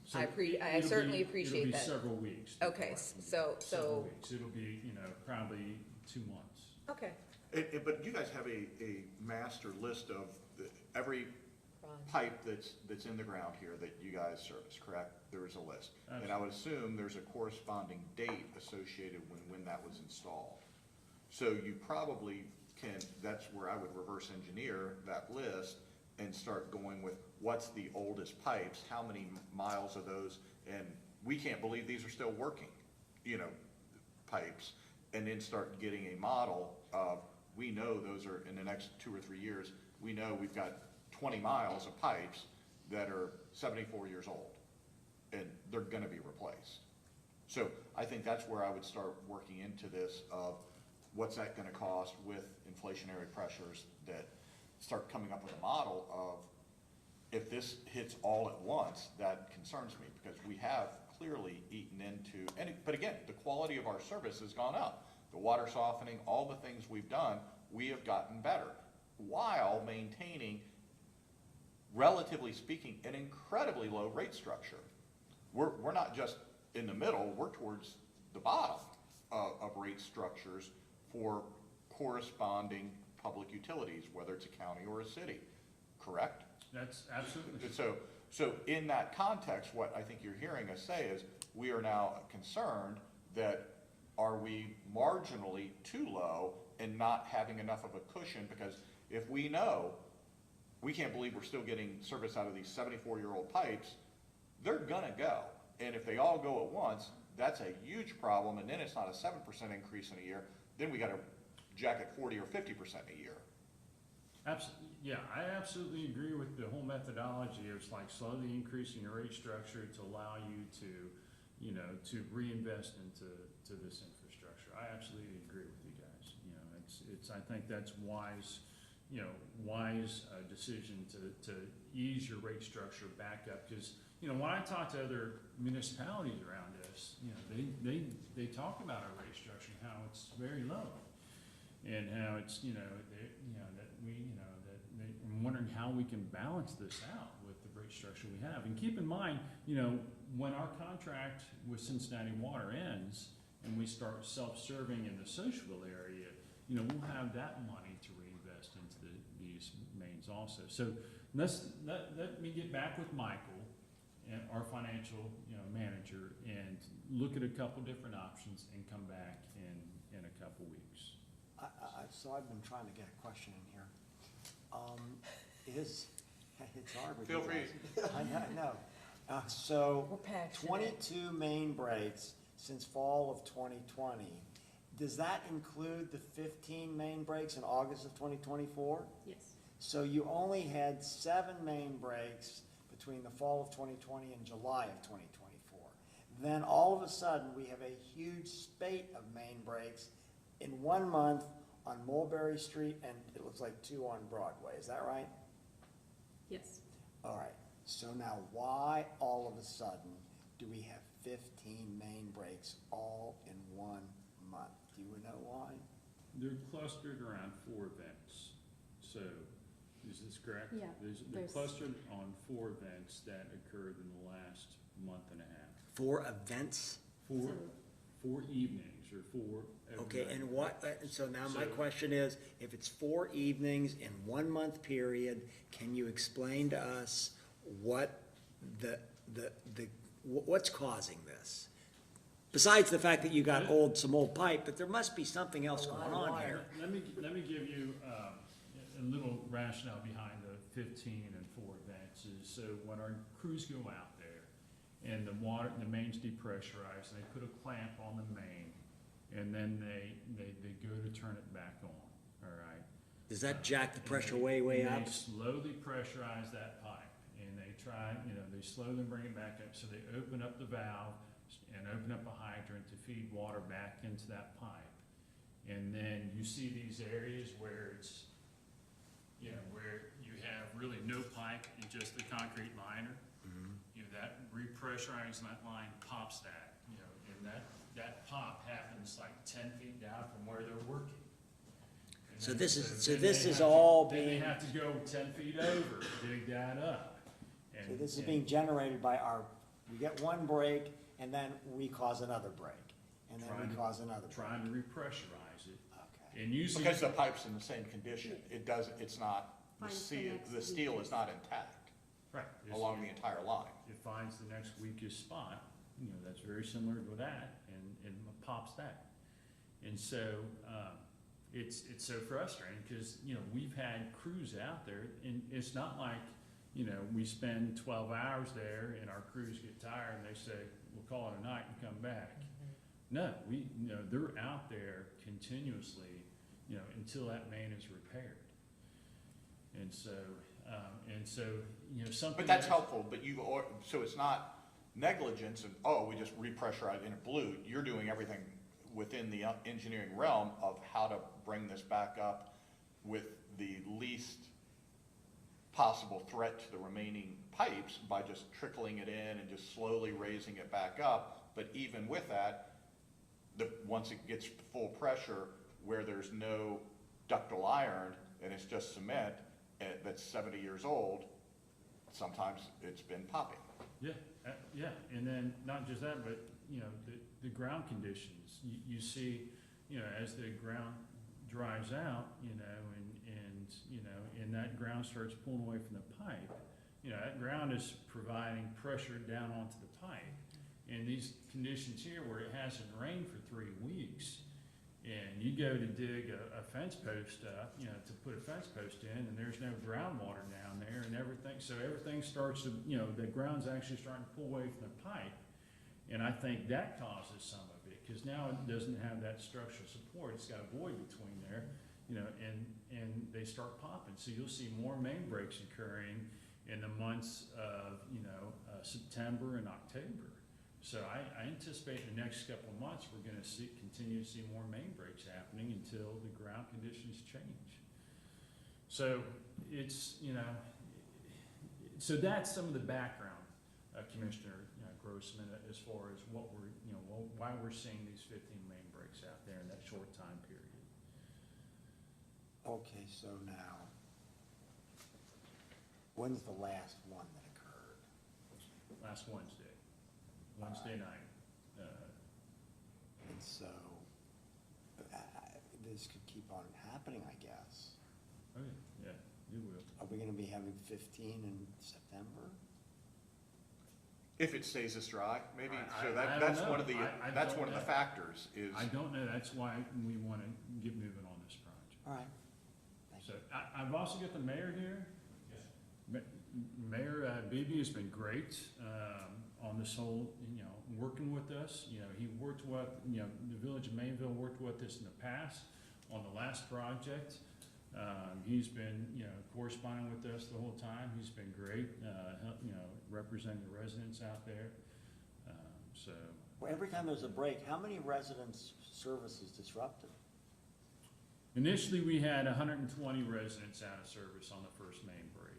Speaker 11: So
Speaker 7: I
Speaker 11: it'll
Speaker 7: certainly
Speaker 11: be-
Speaker 7: appreciate that.
Speaker 11: It'll be several weeks.
Speaker 7: Okay, so-
Speaker 11: Several weeks. It'll be, probably 2 months.
Speaker 7: okay,
Speaker 1: But you guys have a master list of every
Speaker 7: Ron.
Speaker 1: pipe that's in the ground here that you guys service, correct? There is a list. And I would assume there's a corresponding date associated when that was installed. So you probably can, that's where I would reverse engineer that list and start going with what's the oldest pipes, how many miles of those, and we can't believe these are still working, pipes, and then start getting a model of, we know those are, in the next 2 or 3 years, we know we've got 20 miles of pipes that are 74 years old, and they're gonna be replaced. So I think that's where I would start working into this of what's that gonna cost with inflationary pressures that start coming up with a model of, if this hits all at once, that concerns me, because we have clearly eaten into, but again, the quality of our service has gone up. The water softening, all the things we've done, we have gotten better, while maintaining, relatively speaking, an incredibly low rate structure. We're not just in the middle, we're towards the bottom of rate structures for corresponding public utilities, whether it's a county or a city, correct?
Speaker 11: That's absolutely.
Speaker 1: So in that context, what I think you're hearing us say is, we are now concerned that, are we marginally too low and not having enough of a cushion? Because if we know, we can't believe we're still getting service out of these 74-year-old pipes, they're gonna go. And if they all go at once, that's a huge problem, and then it's not a 7% increase in a year, then we gotta jack it 40 or 50% a year.
Speaker 11: Yeah, I absolutely agree with the whole methodology. It's like slowly increasing your rate structure to allow you to, to reinvest into this infrastructure. I absolutely agree with you guys. I think that's wise, decision to ease your rate structure back up. Because, when I talk to other municipalities around this, they talk about our rate structure and how it's very low. And how it's, I'm wondering how we can balance this out with the rate structure we have. And keep in mind, when our contract with Cincinnati Water ends and we start self-serving in the Socialville area, we'll have that money to reinvest into these mains also. So let me get back with Michael, and our financial, manager, and look at a couple different options and come back in a couple weeks.
Speaker 5: So I've been trying to get a question in here. It's hard with you
Speaker 1: Feel free.
Speaker 5: guys. I know. So
Speaker 7: We're passionate.
Speaker 5: 22 main breaks since fall of 2020. Does that include the 15 main breaks in August of 2024?
Speaker 12: Yes.
Speaker 5: So you only had 7 main breaks between the fall of 2020 and July of 2024. Then all of a sudden, we have a huge spate of main breaks in 1 month on Mulberry Street, and it looks like 2 on Broadway. Is that right?
Speaker 12: Yes.
Speaker 5: All right. So now, why all of a sudden do we have 15 main breaks all in 1 month? Do you know why?
Speaker 11: They're clustered around 4 events. So, is this correct?
Speaker 12: Yeah,
Speaker 11: They're
Speaker 12: there's-
Speaker 11: clustered on 4 events that occurred in the last month and a half.
Speaker 5: 4 events?
Speaker 11: Four
Speaker 12: So-
Speaker 11: evenings or 4.
Speaker 5: Okay, and what, so now my
Speaker 11: So-
Speaker 5: question is, if it's 4 evenings in 1 month period, can you explain to us what what's causing this? Besides the fact that you got some old pipe, but there must be something else going on here.
Speaker 11: Let me give you a little rationale behind the 15 and 4 events. Is so when our crews go out there and the main's depressurized, and they put a clamp on the main, and then they go to turn it back on. All right.
Speaker 5: Does that jack the
Speaker 11: And
Speaker 5: pressure
Speaker 11: they-
Speaker 5: way
Speaker 11: and
Speaker 5: up?
Speaker 11: They slowly pressurize that pipe, and they try, they slowly bring it back up. So they open up the valve and open up a hydrant to feed water back into that pipe. And then you see these areas where it's, where you have really no pipe and just the concrete liner. That repressurizing that line pops that, and that pop happens like 10 feet down from where they're working. And
Speaker 5: So
Speaker 11: then-
Speaker 5: this
Speaker 11: then
Speaker 5: is
Speaker 11: they have
Speaker 5: all
Speaker 11: Then they
Speaker 5: being,
Speaker 11: have to go 10 feet over, dig that up.
Speaker 5: so this is being generated by we get 1 break, and then we cause another break, and then we cause another break.
Speaker 11: Trying to repressurize it.
Speaker 5: Okay.
Speaker 11: And usually.
Speaker 1: Because the pipe's in the same condition, it's not,
Speaker 12: Finds the next
Speaker 1: the steel is
Speaker 12: weakest.
Speaker 1: not intact
Speaker 11: Right.
Speaker 1: along the entire line.
Speaker 11: It finds the next weakest spot, that's very similar to that, and pops that. And so, it's so frustrating, because, we've had crews out there, and it's not like, we spend 12 hours there, and our crews get tired, and they say, we'll call it a night and come back. No, they're out there continuously, until that main is repaired. And so, something.
Speaker 1: But that's helpful, but so it's not negligence and, we just repressurized and it blew. You're doing everything within the engineering realm of how to bring this back up with the least possible threat to the remaining pipes by just trickling it in and just slowly raising it back up. But even with that, once it gets full pressure, where there's no ductile iron and it's just cement that's 70 years old, sometimes it's been popping.
Speaker 11: Yeah, yeah, and then not just that, but, you know, the ground conditions, you see, you know, as the ground dries out, you know, and, you know, and that ground starts pulling away from the pipe, you know, that ground is providing pressure down onto the pipe. And these conditions here where it hasn't rained for 3 weeks, and you go to dig a fence post up, you know, to put a fence post in, and there's no groundwater down there and everything, so everything starts to, you know, the ground's actually starting to pull away from the pipe. And I think that causes some of it, because now it doesn't have that structural support, it's got a void between there, you know, and they start popping. So you'll see more main breaks occurring in the months of, you know, September and October. So I anticipate in the next couple of months, we're gonna continue to see more main breaks happening until the ground conditions change. So it's, you know, so that's some of the background, Commissioner Grossman, as far as what we're, you know, why we're seeing these 15 main breaks out there in that short time period.
Speaker 5: Okay, so now, when's the last one that occurred?
Speaker 11: Last Wednesday night.
Speaker 5: And so, this could keep on happening, I guess.
Speaker 11: Oh, yeah, you will.
Speaker 5: Are we gonna be having 15 in September?
Speaker 1: If it stays this dry, maybe, so
Speaker 11: I don't
Speaker 1: that's
Speaker 11: know.
Speaker 1: one of the,
Speaker 11: I
Speaker 1: that's
Speaker 11: don't
Speaker 1: one of the
Speaker 11: know.
Speaker 1: factors is.
Speaker 11: I don't know, that's why we wanna get moving on this project.
Speaker 5: All right. Thank
Speaker 11: So,
Speaker 5: you.
Speaker 11: I've also got the mayor here. Mayor Beebe has been great, on this whole, you know, working with us. You know, he worked with, you know, the village of Mainville worked with us in the past on the last project. He's been, you know, corresponding with us the whole time. He's been great, you know, representing the residents out there. So,
Speaker 5: Well, every time there's a break, how many residents' service is disrupted?
Speaker 11: initially, we had 120 residents out of service on the first main break.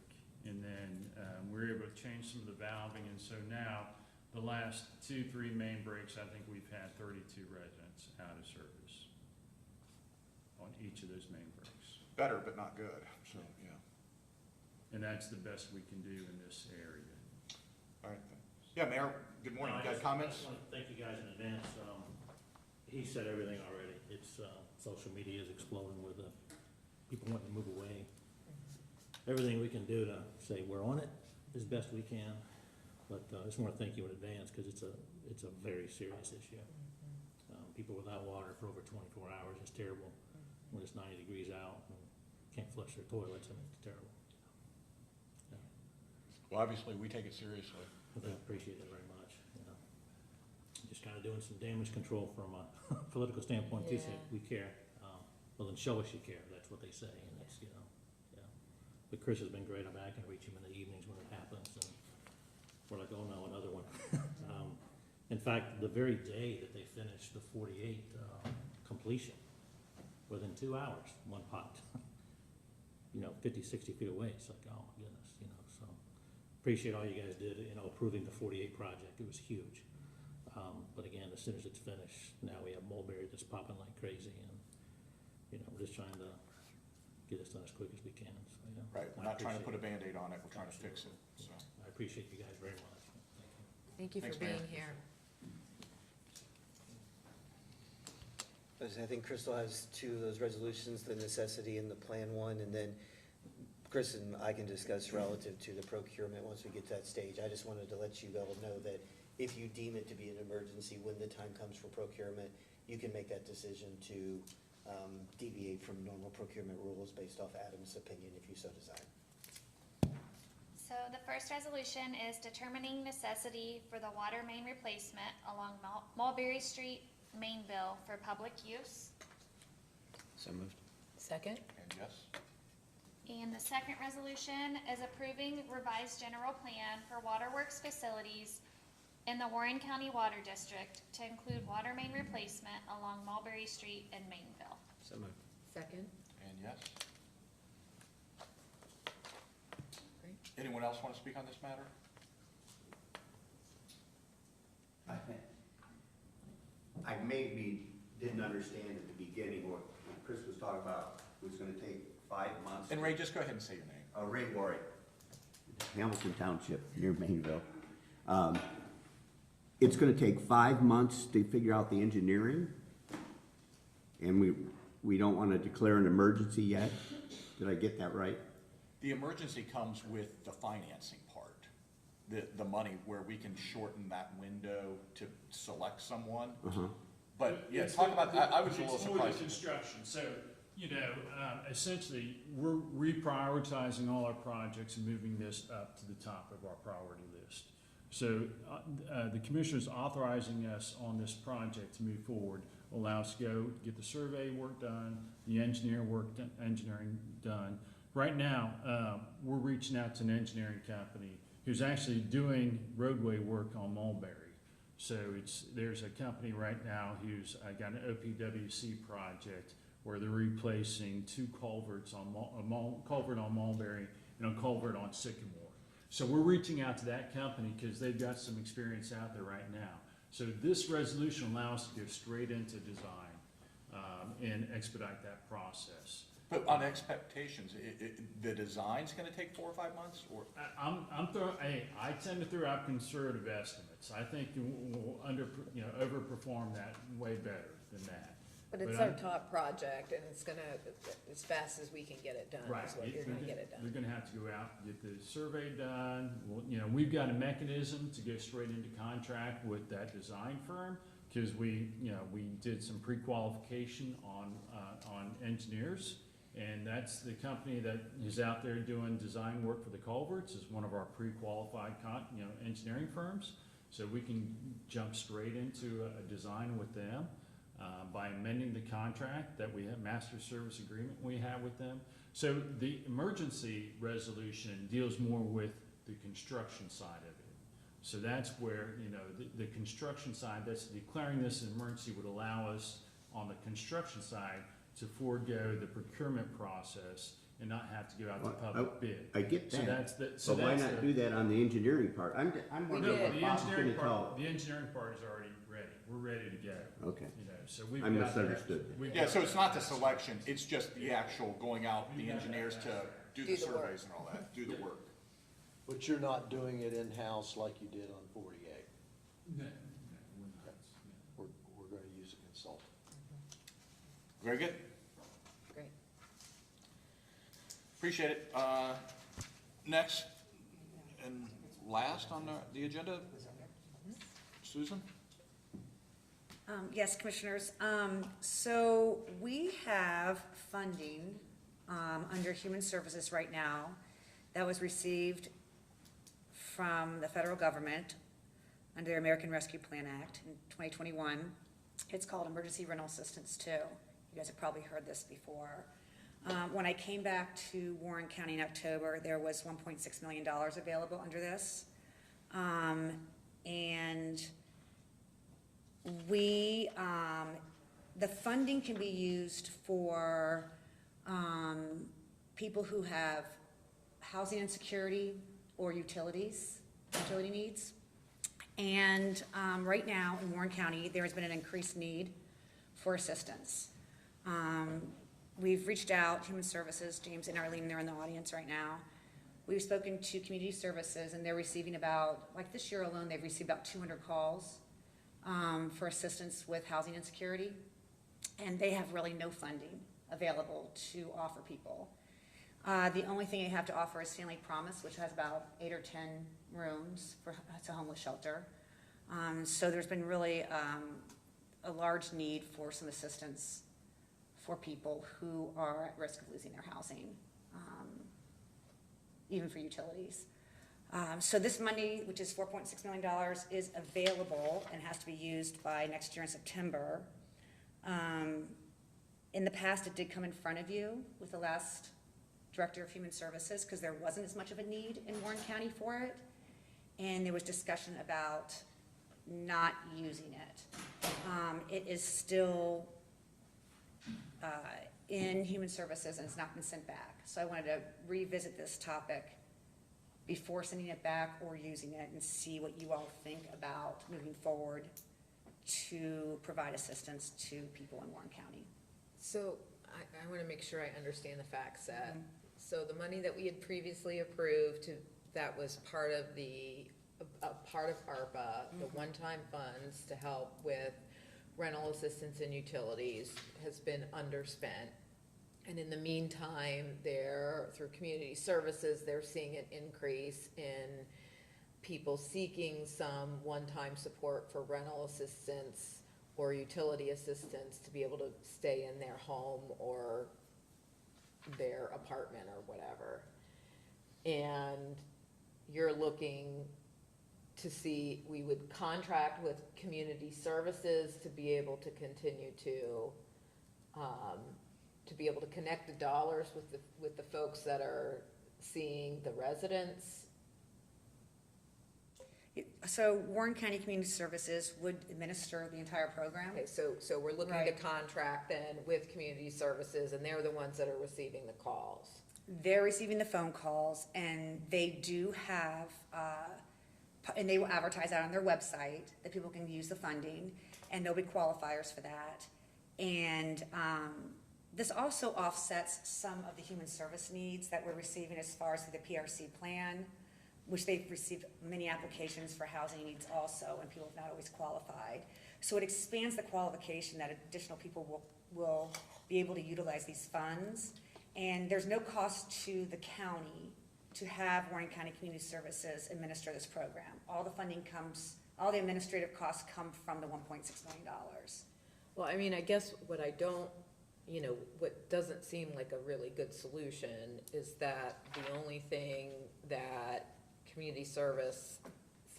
Speaker 11: And then we were able to change some of the valving, and so now, the last 2-3 main breaks, I think we've had 32 residents out of service on each of those main breaks.
Speaker 1: Better, but not good, so, yeah.
Speaker 11: And that's the best we can do in this area.
Speaker 1: All right. Yeah, Mayor, good morning. You got comments?
Speaker 13: I just want to thank you guys in advance. He said everything already. It's, social media is exploding with people wanting to move away. Everything we can do to say we're on it as best we can, but I just want to thank you in advance because it's a very serious issue. People without water for over 24 hours is terrible. When it's 90 degrees out and can't flush their toilets, I mean, it's terrible. Yeah.
Speaker 1: Well, obviously, we take it seriously.
Speaker 13: I appreciate it very much, you know. Just kind of doing some damage control from a political standpoint too, so
Speaker 7: Yeah.
Speaker 13: we care. Well, then show us you care, that's what they say, and that's, you know, yeah. But Chris has been great, I can reach him in the evenings when it happens, and we're like, oh no, another one. In fact, the very day that they finished the 48 completion, within 2 hours, one popped. You know, 50, 60 feet away, it's like, oh my goodness, you know, so. Appreciate all you guys did, you know, approving the 48 project, it was huge. But again, as soon as it's finished, now we have Mulberry that's popping like crazy, and, you know, we're just trying to get this done as quick as we can, so, yeah.
Speaker 1: Right, we're not trying to put a Band-Aid on it, we're trying to fix it, so.
Speaker 13: I appreciate you guys very much, thank you.
Speaker 7: Thank you for
Speaker 1: Thanks, Mayor.
Speaker 7: being here.
Speaker 10: I think Crystal has two of those resolutions, the necessity and the plan one, and then Chris and I can discuss relative to the procurement once we get to that stage. I just wanted to let you all know that if you deem it to be an emergency, when the time comes for procurement, you can make that decision to deviate from normal procurement rules based off Adam's opinion, if you so desire.
Speaker 2: So the first resolution is determining necessity for the water main replacement along Mulberry Street, Mainville for public use.
Speaker 5: So moved.
Speaker 7: Second?
Speaker 1: And yes?
Speaker 2: And the second resolution is approving revised general plan for waterworks facilities in the Warren County Water District to include water main replacement along Mulberry Street in Mainville.
Speaker 5: So moved.
Speaker 7: Second?
Speaker 1: And yes? else want to speak on this matter?
Speaker 14: I maybe didn't understand at the beginning what Chris was talking about, it was gonna take 5 months.
Speaker 1: And Ray, just go ahead and say your name.
Speaker 14: Ray Warwick, Hamilton Township, near Mainville. It's gonna take 5 months to figure out the engineering, and we don't wanna declare an emergency yet? Did I get that right?
Speaker 1: The emergency comes with the financing part, the money where we can shorten that window to select someone. But, yeah, talk about, I was a little
Speaker 11: It's more the
Speaker 1: surprised.
Speaker 11: construction, so, essentially, we're reprioritizing all our projects and moving this up to the top of our priority list. So, the commissioner's authorizing us on this project to move forward, allow us to go get the survey work done, the engineering done. Right now, we're reaching out to an engineering company who's actually doing roadway work on Mulberry. So there's a company right now who's got an OPWC project where they're replacing 2 culverts on a culvert on Mulberry and a culvert on Sycamore. So we're reaching out to that company because they've got some experience out there right now. So this resolution allows us to go straight into design and expedite that process.
Speaker 1: But on expectations, the design's gonna take 4 or 5 months, or?
Speaker 11: I tend to throw out conservative estimates. I think we'll overperform that way better than that.
Speaker 7: But it's our top project, and it's gonna, as fast as we can get it done,
Speaker 11: Right.
Speaker 7: is what you're gonna get it
Speaker 11: We're
Speaker 7: done.
Speaker 11: gonna have to go out, and get the survey done. Well, we've got a mechanism to go straight into contract with that design firm, because we did some pre-qualification on engineers. And that's the company that is out there doing design work for the culverts, is one of our pre-qualified engineering firms. So we can jump straight into a design with them by amending the contract that we have, master service agreement we have with them. So the emergency resolution deals more with the construction side of it. So that's where, the construction side, that's declaring this an emergency would allow us on the construction side to forego the procurement process and not have to go out to public bid.
Speaker 14: I get
Speaker 11: So
Speaker 14: that.
Speaker 11: that's
Speaker 14: But why not do that on the engineering part? I'm
Speaker 11: No,
Speaker 14: wondering what
Speaker 11: the
Speaker 14: Bob's gonna
Speaker 11: engineering
Speaker 14: tell.
Speaker 11: part, the engineering part is already ready. We're ready to go.
Speaker 14: Okay.
Speaker 11: So we've
Speaker 14: I
Speaker 11: got
Speaker 14: misunderstood.
Speaker 11: that- we've
Speaker 1: Yeah,
Speaker 11: got
Speaker 1: so it's
Speaker 11: that.
Speaker 1: not the selection, it's just the actual going out, the engineers to do the
Speaker 7: Do the work.
Speaker 1: surveys and all that, do the work.
Speaker 6: But you're not doing it in-house like you did on 48.
Speaker 11: No,
Speaker 6: We're gonna use a consultant.
Speaker 1: Very good,
Speaker 7: Great.
Speaker 1: appreciate it. Next and last on the agenda, Susan?
Speaker 15: Yes, Commissioners. So we have funding under Human Services right now that was received from the federal government under the American Rescue Plan Act in 2021. It's called Emergency Rental Assistance 2. You guys have probably heard this before. When I came back to Warren County in October, there was $1.6 million available under this. And we, the funding can be used for people who have housing insecurity or utility needs. And right now in Warren County, there has been an increased need for assistance. We've reached out, Human Services, James and Arlene, they're in the audience right now. We've spoken to Community Services, and they're receiving about, like this year alone, they've received about 200 calls for assistance with housing insecurity. And they have really no funding available to offer people. The only thing they have to offer is Family Promise, which has about 8 or 10 rooms it's a homeless shelter. So there's been really a large need for some assistance for people who are at risk of losing their housing, even for utilities. So this money, which is $4.6 million, is available and has to be used by next year in September. In the past, it did come in front of you with the last Director of Human Services because there wasn't as much of a need in Warren County for it. And there was discussion about not using it. It is still in Human Services and it's not been sent back. So I wanted to revisit this topic before sending it back or using it, and see what you all think about moving forward to provide assistance to people in Warren County.
Speaker 7: So I want to make sure I understand the fact set. So the money that we had previously approved that was part of part of ARPA, the one-time funds to help with rental assistance and utilities has been underspent. And in the meantime, through community services, they're seeing an increase in people seeking some one-time support for rental assistance or utility assistance to be able to stay in their home or their apartment or whatever. And you're looking to see, we would contract with community services to be able to continue to be able to connect the dollars with the folks that are seeing the residents.
Speaker 15: So Warren County Community Services would administer the entire program.
Speaker 7: Okay, so we're looking to
Speaker 15: Right.
Speaker 7: contract then with community services, and they're the ones that are receiving the calls.
Speaker 15: They're receiving the phone calls, and they do have, and they will advertise that on their website, that people can use the funding, and there'll be qualifiers for that. And this also offsets some of the human service needs that we're receiving as far as the PRC plan, which they've received many applications for housing needs also, and people have not always qualified. So it expands the qualification that additional people will be able to utilize these funds. And there's no cost to the county to have Warren County Community Services administer this program. All the funding all the administrative costs come from the $1.6 million.
Speaker 7: Well, I mean, I guess what what doesn't seem like a really good solution is that the only thing that community services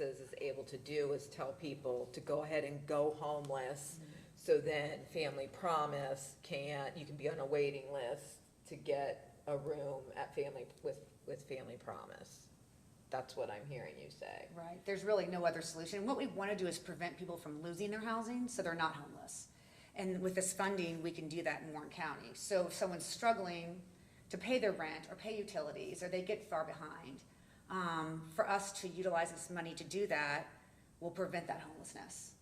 Speaker 7: is able to do is tell people to go ahead and go homeless. So then Family Promise you can be on a waiting list to get a room at with Family Promise. That's what I'm hearing you say.
Speaker 15: Right, there's really no other solution. What we want to do is prevent people from losing their housing so they're not homeless. And with this funding, we can do that in Warren County. So if someone's struggling to pay their rent or pay utilities, or they get far behind, for us to utilize this money to do that will prevent that homelessness.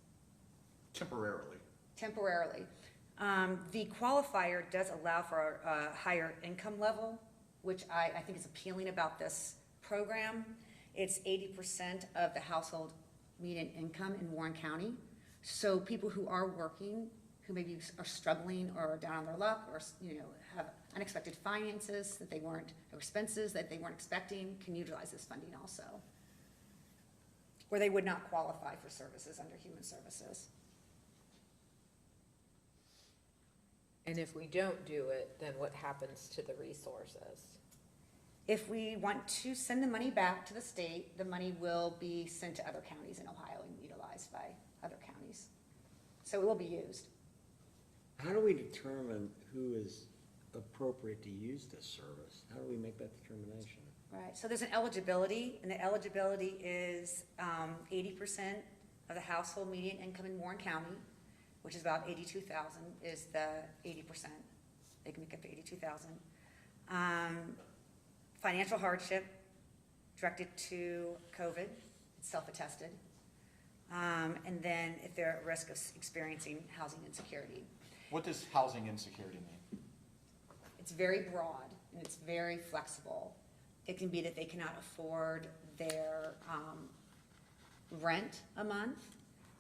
Speaker 1: Temporarily.
Speaker 15: Temporarily. The qualifier does allow for a higher income level, which I think is appealing about this program. It's 80% of the household median income in Warren County. So people who are working, who maybe are struggling or are down on their luck, or have unexpected finances or expenses that they weren't expecting, can utilize this funding also. Where they would not qualify for services under human services.
Speaker 7: And if we don't do it, then what happens to the resources?
Speaker 15: If we want to send the money back to the state, the money will be sent to other counties in Ohio and utilized by other counties. So it will be used.
Speaker 5: How do we determine who is appropriate to use this service? How do we make that determination?
Speaker 15: Right, so there's an eligibility, and the eligibility is 80% of the household median income in Warren County, which is about 82,000, is the 80%. They can make up to 82,000. Financial hardship directed to COVID, it's self-attested. And then if they're at risk of experiencing housing insecurity.
Speaker 1: What does housing insecurity mean?
Speaker 15: It's very broad and it's very flexible. It can be that they cannot afford their rent a month.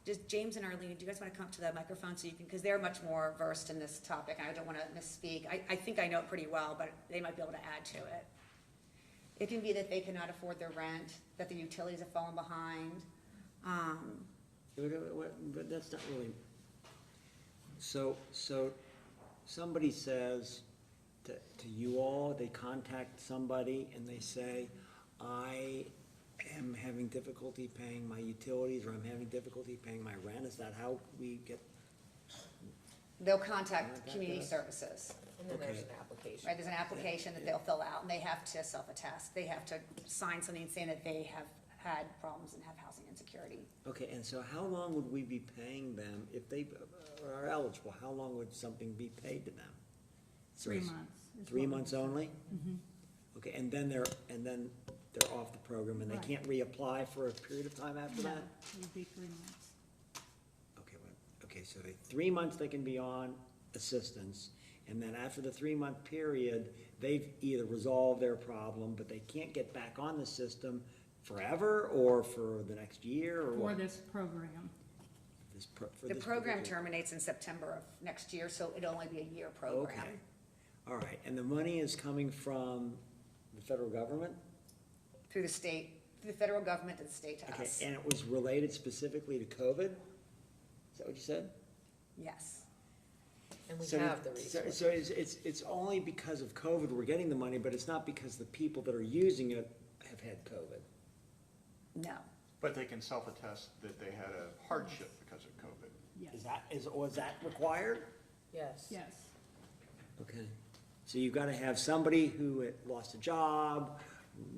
Speaker 15: Just James and Arlene, do you guys want to come up to the microphone so you can, because they're much more versed in this topic, and I don't want to misspeak. I think I know it pretty well, but they might be able to add to it. It can be that they cannot afford their rent, that the utilities have fallen behind.
Speaker 5: But that's not really, so somebody says to you all, they contact somebody and they say, I am having difficulty paying my utilities, or I'm having difficulty paying my rent. Is that how we get?
Speaker 15: They'll contact community services.
Speaker 7: And then there's
Speaker 5: Okay.
Speaker 7: an application.
Speaker 15: Right, there's an application that they'll fill out, and they have to self-attest. They have to sign something saying that they have had problems and have housing insecurity.
Speaker 5: Okay, and so how long would we be paying them if they are eligible? How long would something be paid to them?
Speaker 16: 3 months. is
Speaker 5: 3
Speaker 16: what we
Speaker 5: months
Speaker 16: said.
Speaker 5: only?
Speaker 16: Mhm.
Speaker 5: Okay, and then they're off the program and they
Speaker 12: Right.
Speaker 5: can't reapply for a period of time after
Speaker 12: No,
Speaker 5: that?
Speaker 12: it would be 3 months.
Speaker 5: Okay, so 3 months they can be on assistance, and then after the 3-month period, they've either resolved their problem, but they can't get back on the system forever, or for the next year, or
Speaker 12: For
Speaker 5: what?
Speaker 12: this program.
Speaker 5: For
Speaker 15: The
Speaker 5: this
Speaker 15: program
Speaker 5: particular-
Speaker 15: terminates in September of next year, so it'll only be a year program.
Speaker 5: Okay, all right, and the money is coming from the federal government?
Speaker 15: Through the state, through the federal government to the state to
Speaker 5: Okay,
Speaker 15: us.
Speaker 5: and it was related specifically to COVID? Is that what you said?
Speaker 15: Yes.
Speaker 7: And we
Speaker 5: So
Speaker 7: have the
Speaker 5: so-
Speaker 7: resources.
Speaker 5: So it's only because of COVID we're getting the money, but it's not because the people that are using it have had COVID?
Speaker 15: No.
Speaker 1: But they can self-attest that they had a hardship because of COVID.
Speaker 5: Is that, was that required?
Speaker 7: Yes.
Speaker 12: Yes.
Speaker 5: Okay. So you've got to have somebody who had lost a job,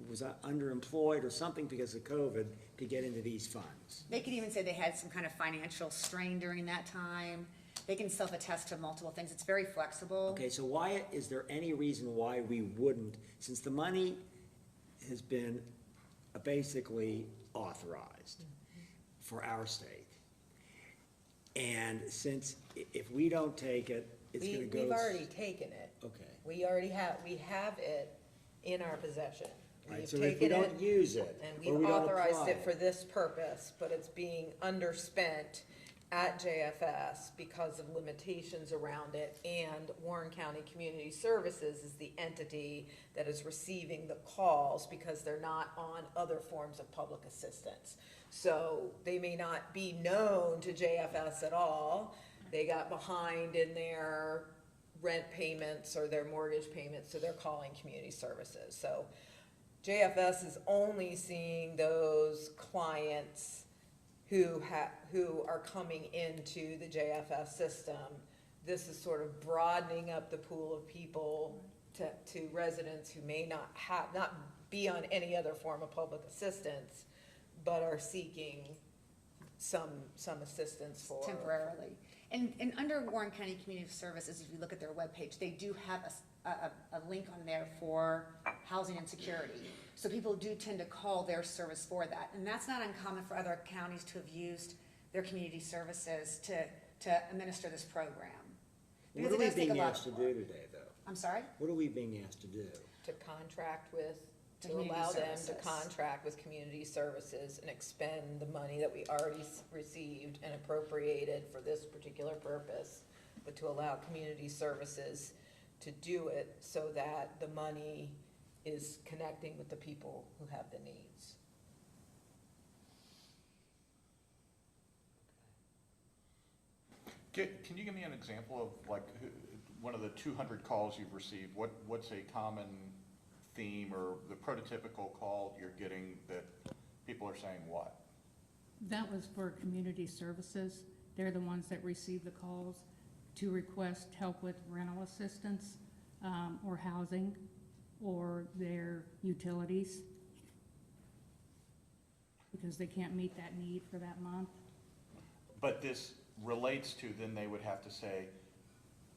Speaker 5: was underemployed or something because of COVID to get into these funds.
Speaker 15: They could even say they had some kind of financial strain during that time. They can self-attest to multiple things. It's very flexible.
Speaker 5: Okay, so why, is there any reason why we wouldn't, since the money has been basically authorized for our state? And since if we don't take it, it's gonna go.
Speaker 7: We've already taken it.
Speaker 5: Okay.
Speaker 7: We have it in our possession.
Speaker 5: Right,
Speaker 7: We've
Speaker 5: so if we
Speaker 7: taken
Speaker 5: don't
Speaker 7: it,
Speaker 5: use it,
Speaker 7: and
Speaker 5: or
Speaker 7: we've
Speaker 5: we don't
Speaker 7: authorized
Speaker 5: apply
Speaker 7: it for this purpose, but it's being underspent at JFS because of limitations around it, and Warren County Community Services is the entity that is receiving the calls because they're not on other forms of public assistance. So they may not be known to JFS at all. They got behind in their rent payments or their mortgage payments, so they're calling community services. So JFS is only seeing those clients who are coming into the JFS system. This is sort of broadening up the pool of people to residents who may not be on any other form of public assistance, but are seeking some assistance for.
Speaker 15: Temporarily. And under Warren County Community Services, if you look at their webpage, they do have a link on there for housing insecurity. So people do tend to call their service for that. And that's not uncommon for other counties to have used their community services to administer this program.
Speaker 5: What
Speaker 15: Because
Speaker 5: are
Speaker 15: it
Speaker 5: we
Speaker 15: does take a
Speaker 5: being
Speaker 15: lot
Speaker 5: asked to
Speaker 15: of
Speaker 5: do
Speaker 15: work.
Speaker 5: today, though?
Speaker 15: I'm sorry?
Speaker 5: What are we being asked to do?
Speaker 7: To contract with, to
Speaker 15: Community
Speaker 7: allow them to
Speaker 15: services.
Speaker 7: contract with community services and expend the money that we already received and appropriated for this particular purpose, but to allow community services to do it so that the money is connecting with the people who have the needs.
Speaker 1: Can you give me an example of like one of the 200 calls you've received? What's a common theme or the prototypical call you're getting that people are saying what?
Speaker 12: That was for community services. They're the ones that receive the calls to request help with rental assistance, or housing, or their utilities, because they can't meet that need for that month.
Speaker 1: But this relates to, then they would have to say,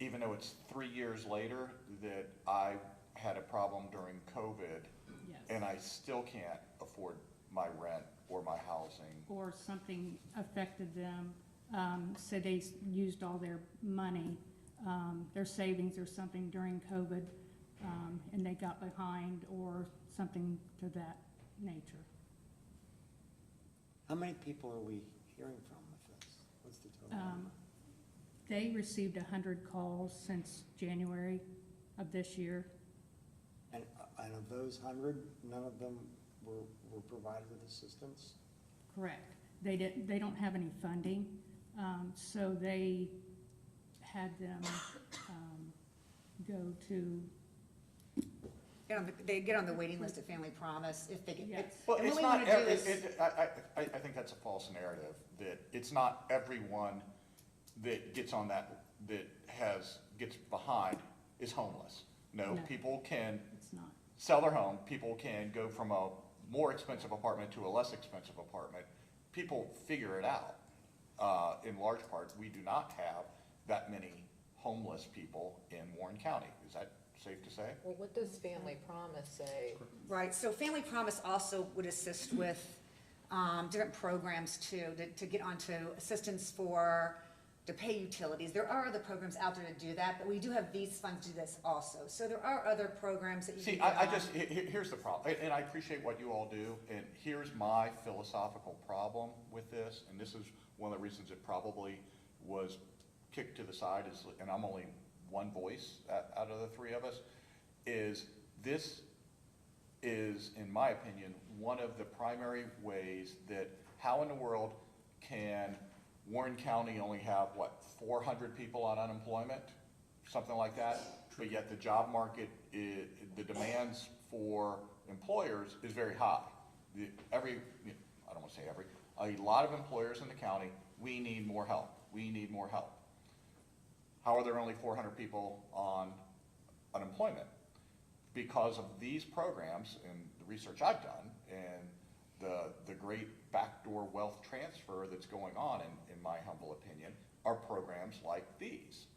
Speaker 1: even though it's 3 years later, that I had a problem during COVID,
Speaker 12: Yes.
Speaker 1: and I still can't afford my rent or my housing.
Speaker 12: Or something affected them, say they used all their money, their savings or something during COVID, and they got behind, or something to that nature.
Speaker 5: How many people are we hearing from with this? What's the total number?
Speaker 12: They received 100 calls since January of this year.
Speaker 5: And of those 100, none of them were provided with assistance?
Speaker 12: Correct. They don't have any funding, so they had them go to,
Speaker 15: They get on the waiting list at Family Promise if they get.
Speaker 12: Yes.
Speaker 1: Well,
Speaker 15: and
Speaker 1: it's
Speaker 15: what we
Speaker 1: not,
Speaker 15: wanna do is-
Speaker 1: I think that's a false narrative, that it's not everyone that gets on that gets behind is homeless. No,
Speaker 12: No.
Speaker 1: people can
Speaker 12: it's not.
Speaker 1: sell their home, people can go from a more expensive apartment to a less expensive apartment. People figure it out. In large part, we do not have that many homeless people in Warren County. Is that safe to say?
Speaker 7: Well, what does Family Promise say?
Speaker 15: Right, so Family Promise also would assist with different programs too, to get onto assistance to pay utilities. There are other programs out there to do that, but we do have these funds to do this also. So there are other programs that you can
Speaker 1: See,
Speaker 15: get
Speaker 1: I
Speaker 15: on.
Speaker 1: just, here's the problem, and I appreciate what you all do, and here's my philosophical problem with this, and this is one of the reasons it probably was kicked to the side, is, and I'm only one voice out of the three of us, is this is, in my opinion, one of the primary ways that, how in the world can Warren County only have, what, 400 people on unemployment? Something like that, but yet the job market, the demands for employers is very high. I don't want to say every, a lot of employers in the county, we need more help, we need more help. How are there only 400 people on unemployment? Because of these programs and the research I've done and the great backdoor wealth transfer that's going on, in my humble opinion, are programs like these.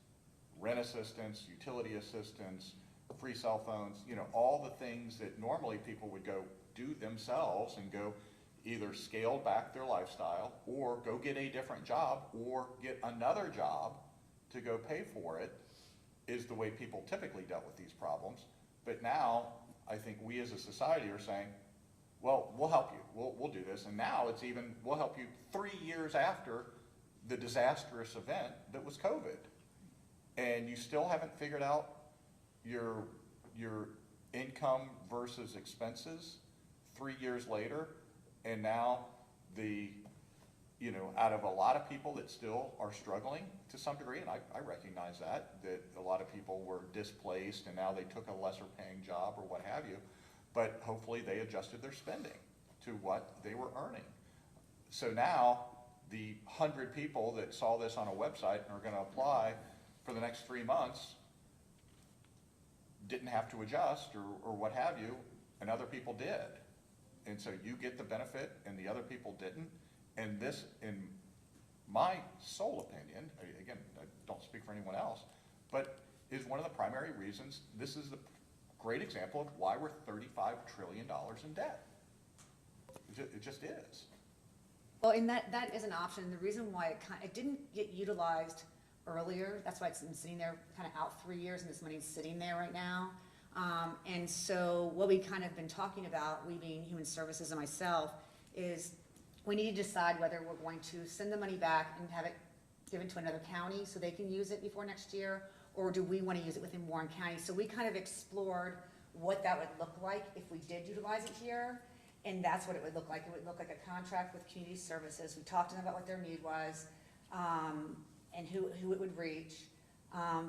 Speaker 1: Rent assistance, utility assistance, free cell phones, you know, all the things that normally people would go do themselves and go either scale back their lifestyle or go get a different job or get another job to go pay for it, is the way people typically dealt with these problems. But now, I think we as a society are saying, well, we'll help you, we'll do this. And now it's even, we'll help you 3 years after the disastrous event that was COVID. And you still haven't figured out your income versus expenses 3 years later. And now out of a lot of people that still are struggling to some degree, and I recognize that a lot of people were displaced and now they took a lesser paying job or what have you, but hopefully they adjusted their spending to what they were earning. So now the 100 people that saw this on a website and are gonna apply for the next 3 months didn't have to adjust or what have you, and other people did. And so you get the benefit and the other people didn't. And this, in my sole opinion, again, I don't speak for anyone else, but is one of the primary reasons, this is the great example of why we're $35 trillion in debt. It just is.
Speaker 15: Well, and that is an option. The reason why it didn't get utilized earlier, that's why it's been sitting there kind of out 3 years and this money's sitting there right now. And so what we kind of been talking about, we being Human Services and myself, is we need to decide whether we're going to send the money back and have it given to another county so they can use it before next year, or do we want to use it within Warren County? So we kind of explored what that would look like if we did utilize it here, and that's what it would look like. It would look like a contract with Community Services. We talked to them about what their need was, and who it would reach.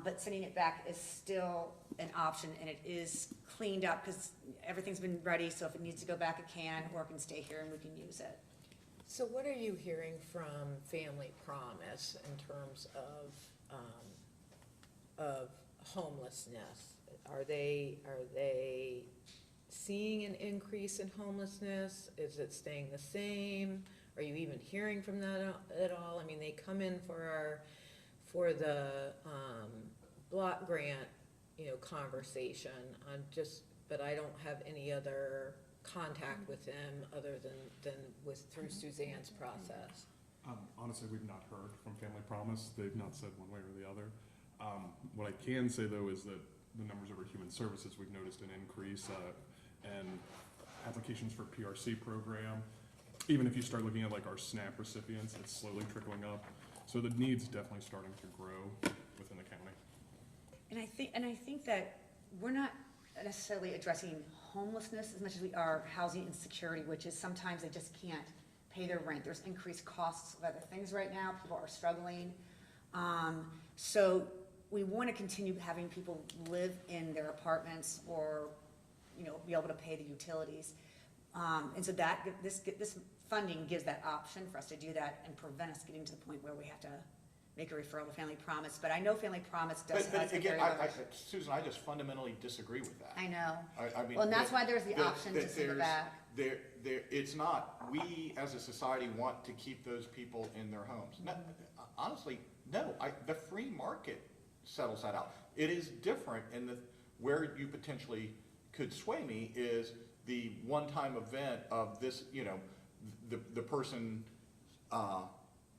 Speaker 15: But sending it back is still an option, and it is cleaned up because everything's been ready, so if it needs to go back, it can, or it can stay here and we can use it.
Speaker 7: So what are you hearing from Family Promise in terms of homelessness? Are they seeing an increase in homelessness? Is it staying the same? Are you even hearing from that at all? I mean, they come in for the block grant, conversation. But I don't have any other contact with them other than through Suzanne's process.
Speaker 16: Honestly, we've not heard from Family Promise. They've not said one way or the other. What I can say though is that the numbers over Human Services, we've noticed an increase and applications for PRC program. Even if you start looking at like our SNAP recipients, it's slowly trickling up. So the need's definitely starting to grow within the county.
Speaker 15: And I think that we're not necessarily addressing homelessness as much as we are housing insecurity, which is sometimes they just can't pay their rent. There's increased costs of other things right now. People are struggling. So we want to continue having people live in their apartments or, be able to pay the utilities. And so this funding gives that option for us to do that and prevent us getting to the point where we have to make a referral to Family Promise. But I know Family Promise does have some very large.
Speaker 1: Susan, I just fundamentally disagree with that.
Speaker 15: I know.
Speaker 1: I mean,
Speaker 15: well, and that's why there's the option to send it back.
Speaker 1: It's not, we as a society want to keep those people in their homes. No, honestly, no, the free market settles that out. It is different Where you potentially could sway me is the one-time event of this, you know, the person,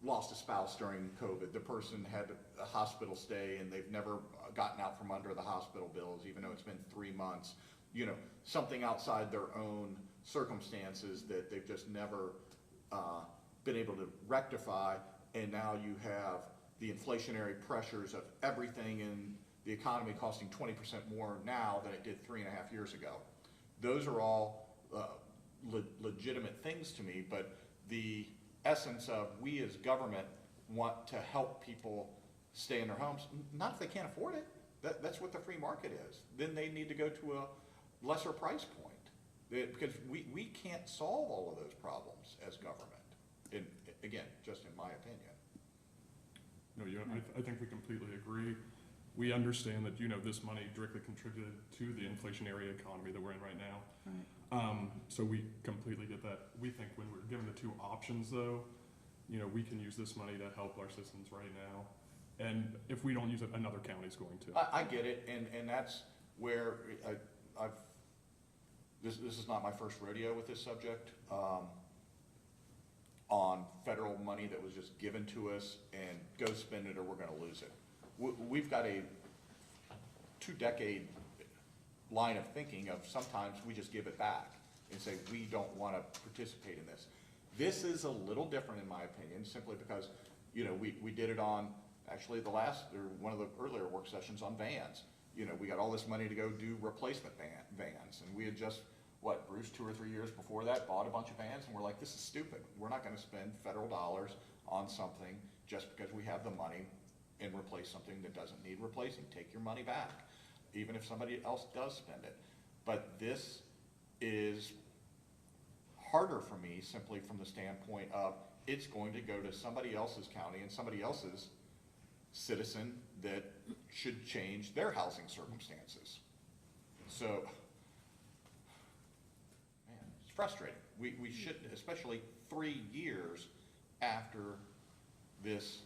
Speaker 1: lost a spouse during COVID. The person had a hospital stay and they've never gotten out from under the hospital bills, even though it's been 3 months. You know, something outside their own circumstances that they've just never been able to rectify. And now you have the inflationary pressures of everything in the economy costing 20% more now than it did 3.5 years ago. Those are all legitimate things to me, but the essence of we as government want to help people stay in their homes, not if they can't afford it. That's what the free market is. Then they need to go to a lesser price point, because we can't solve all of those problems as government. And again, just in my opinion.
Speaker 16: No, I think we completely agree. We understand that, you know, this money directly contributed to the inflationary economy that we're in right now.
Speaker 12: Right.
Speaker 16: So we completely get that. We think when we're given the two options though, you know, we can use this money to help our citizens right now. And if we don't use it, another county's going to.
Speaker 1: I get it, and that's where this is not my first rodeo with this subject. On federal money that was just given to us and go spend it or we're gonna lose it. We've got a 2-decade line of thinking of sometimes we just give it back and say, we don't wanna participate in this. This is a little different in my opinion, simply because, you know, we did it on, actually one of the earlier work sessions on vans. You know, we got all this money to go do replacement vans, and we had just, Bruce, 2 or 3 years before that, bought a bunch of vans, and we're like, this is stupid. We're not gonna spend federal dollars on something just because we have the money and replace something that doesn't need replacing. Take your money back, even if somebody else does spend it. But this is harder for me simply from the standpoint of it's going to go to somebody else's county and somebody else's citizen that should change their housing circumstances. So, man, it's frustrating. We shouldn't, especially 3 years after this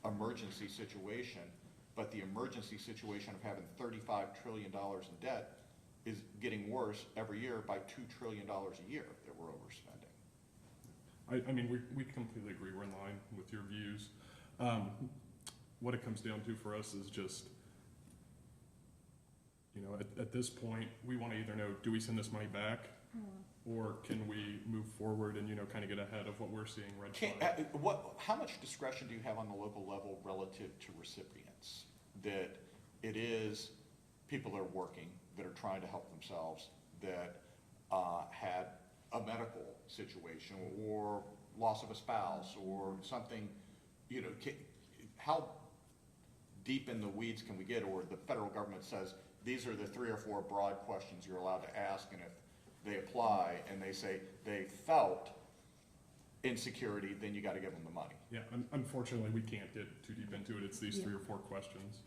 Speaker 1: emergency situation, but the emergency situation of having $35 trillion in debt is getting worse every year by $2 trillion a year that we're overspending.
Speaker 16: I mean, we completely agree. We're in line with your views. What it comes down to for us is just, you know, at this point, we want to either know, do we send this money back? Or can we move forward and, you know, kind of get ahead of what we're seeing red flag?
Speaker 1: How much discretion do you have on the local level relative to recipients? That it is people that are working, that are trying to help themselves, that had a medical situation or loss of a spouse or something, you know, how deep in the weeds can we get? Or the federal government says, these are the 3 or 4 broad questions you're allowed to ask, and if they apply and they say they felt insecurity, then you got to give them the money.
Speaker 16: Yeah, unfortunately, we can't get too deep into it. It's these 3 or 4 questions,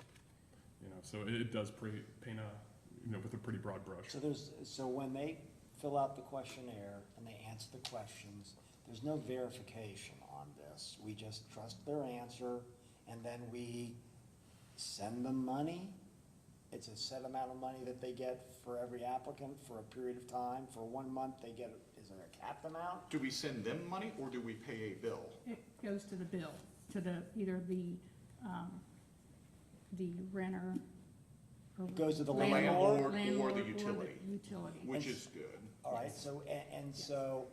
Speaker 16: you know. So it does paint a, you know, with a pretty broad brush.
Speaker 5: So when they fill out the questionnaire and they answer the questions, there's no verification on this. We just trust their answer, and then we send them money. It's a set amount of money that they get for every applicant for a period of time. For 1 month, they get, is there a capped amount?
Speaker 1: Do we send them money or do we pay a bill?
Speaker 12: It goes to the bill, to either the renter or.
Speaker 5: It goes to the
Speaker 1: landlord or the
Speaker 12: landlord
Speaker 1: utility.
Speaker 12: Utility.
Speaker 1: Which is good.
Speaker 5: All right, so, so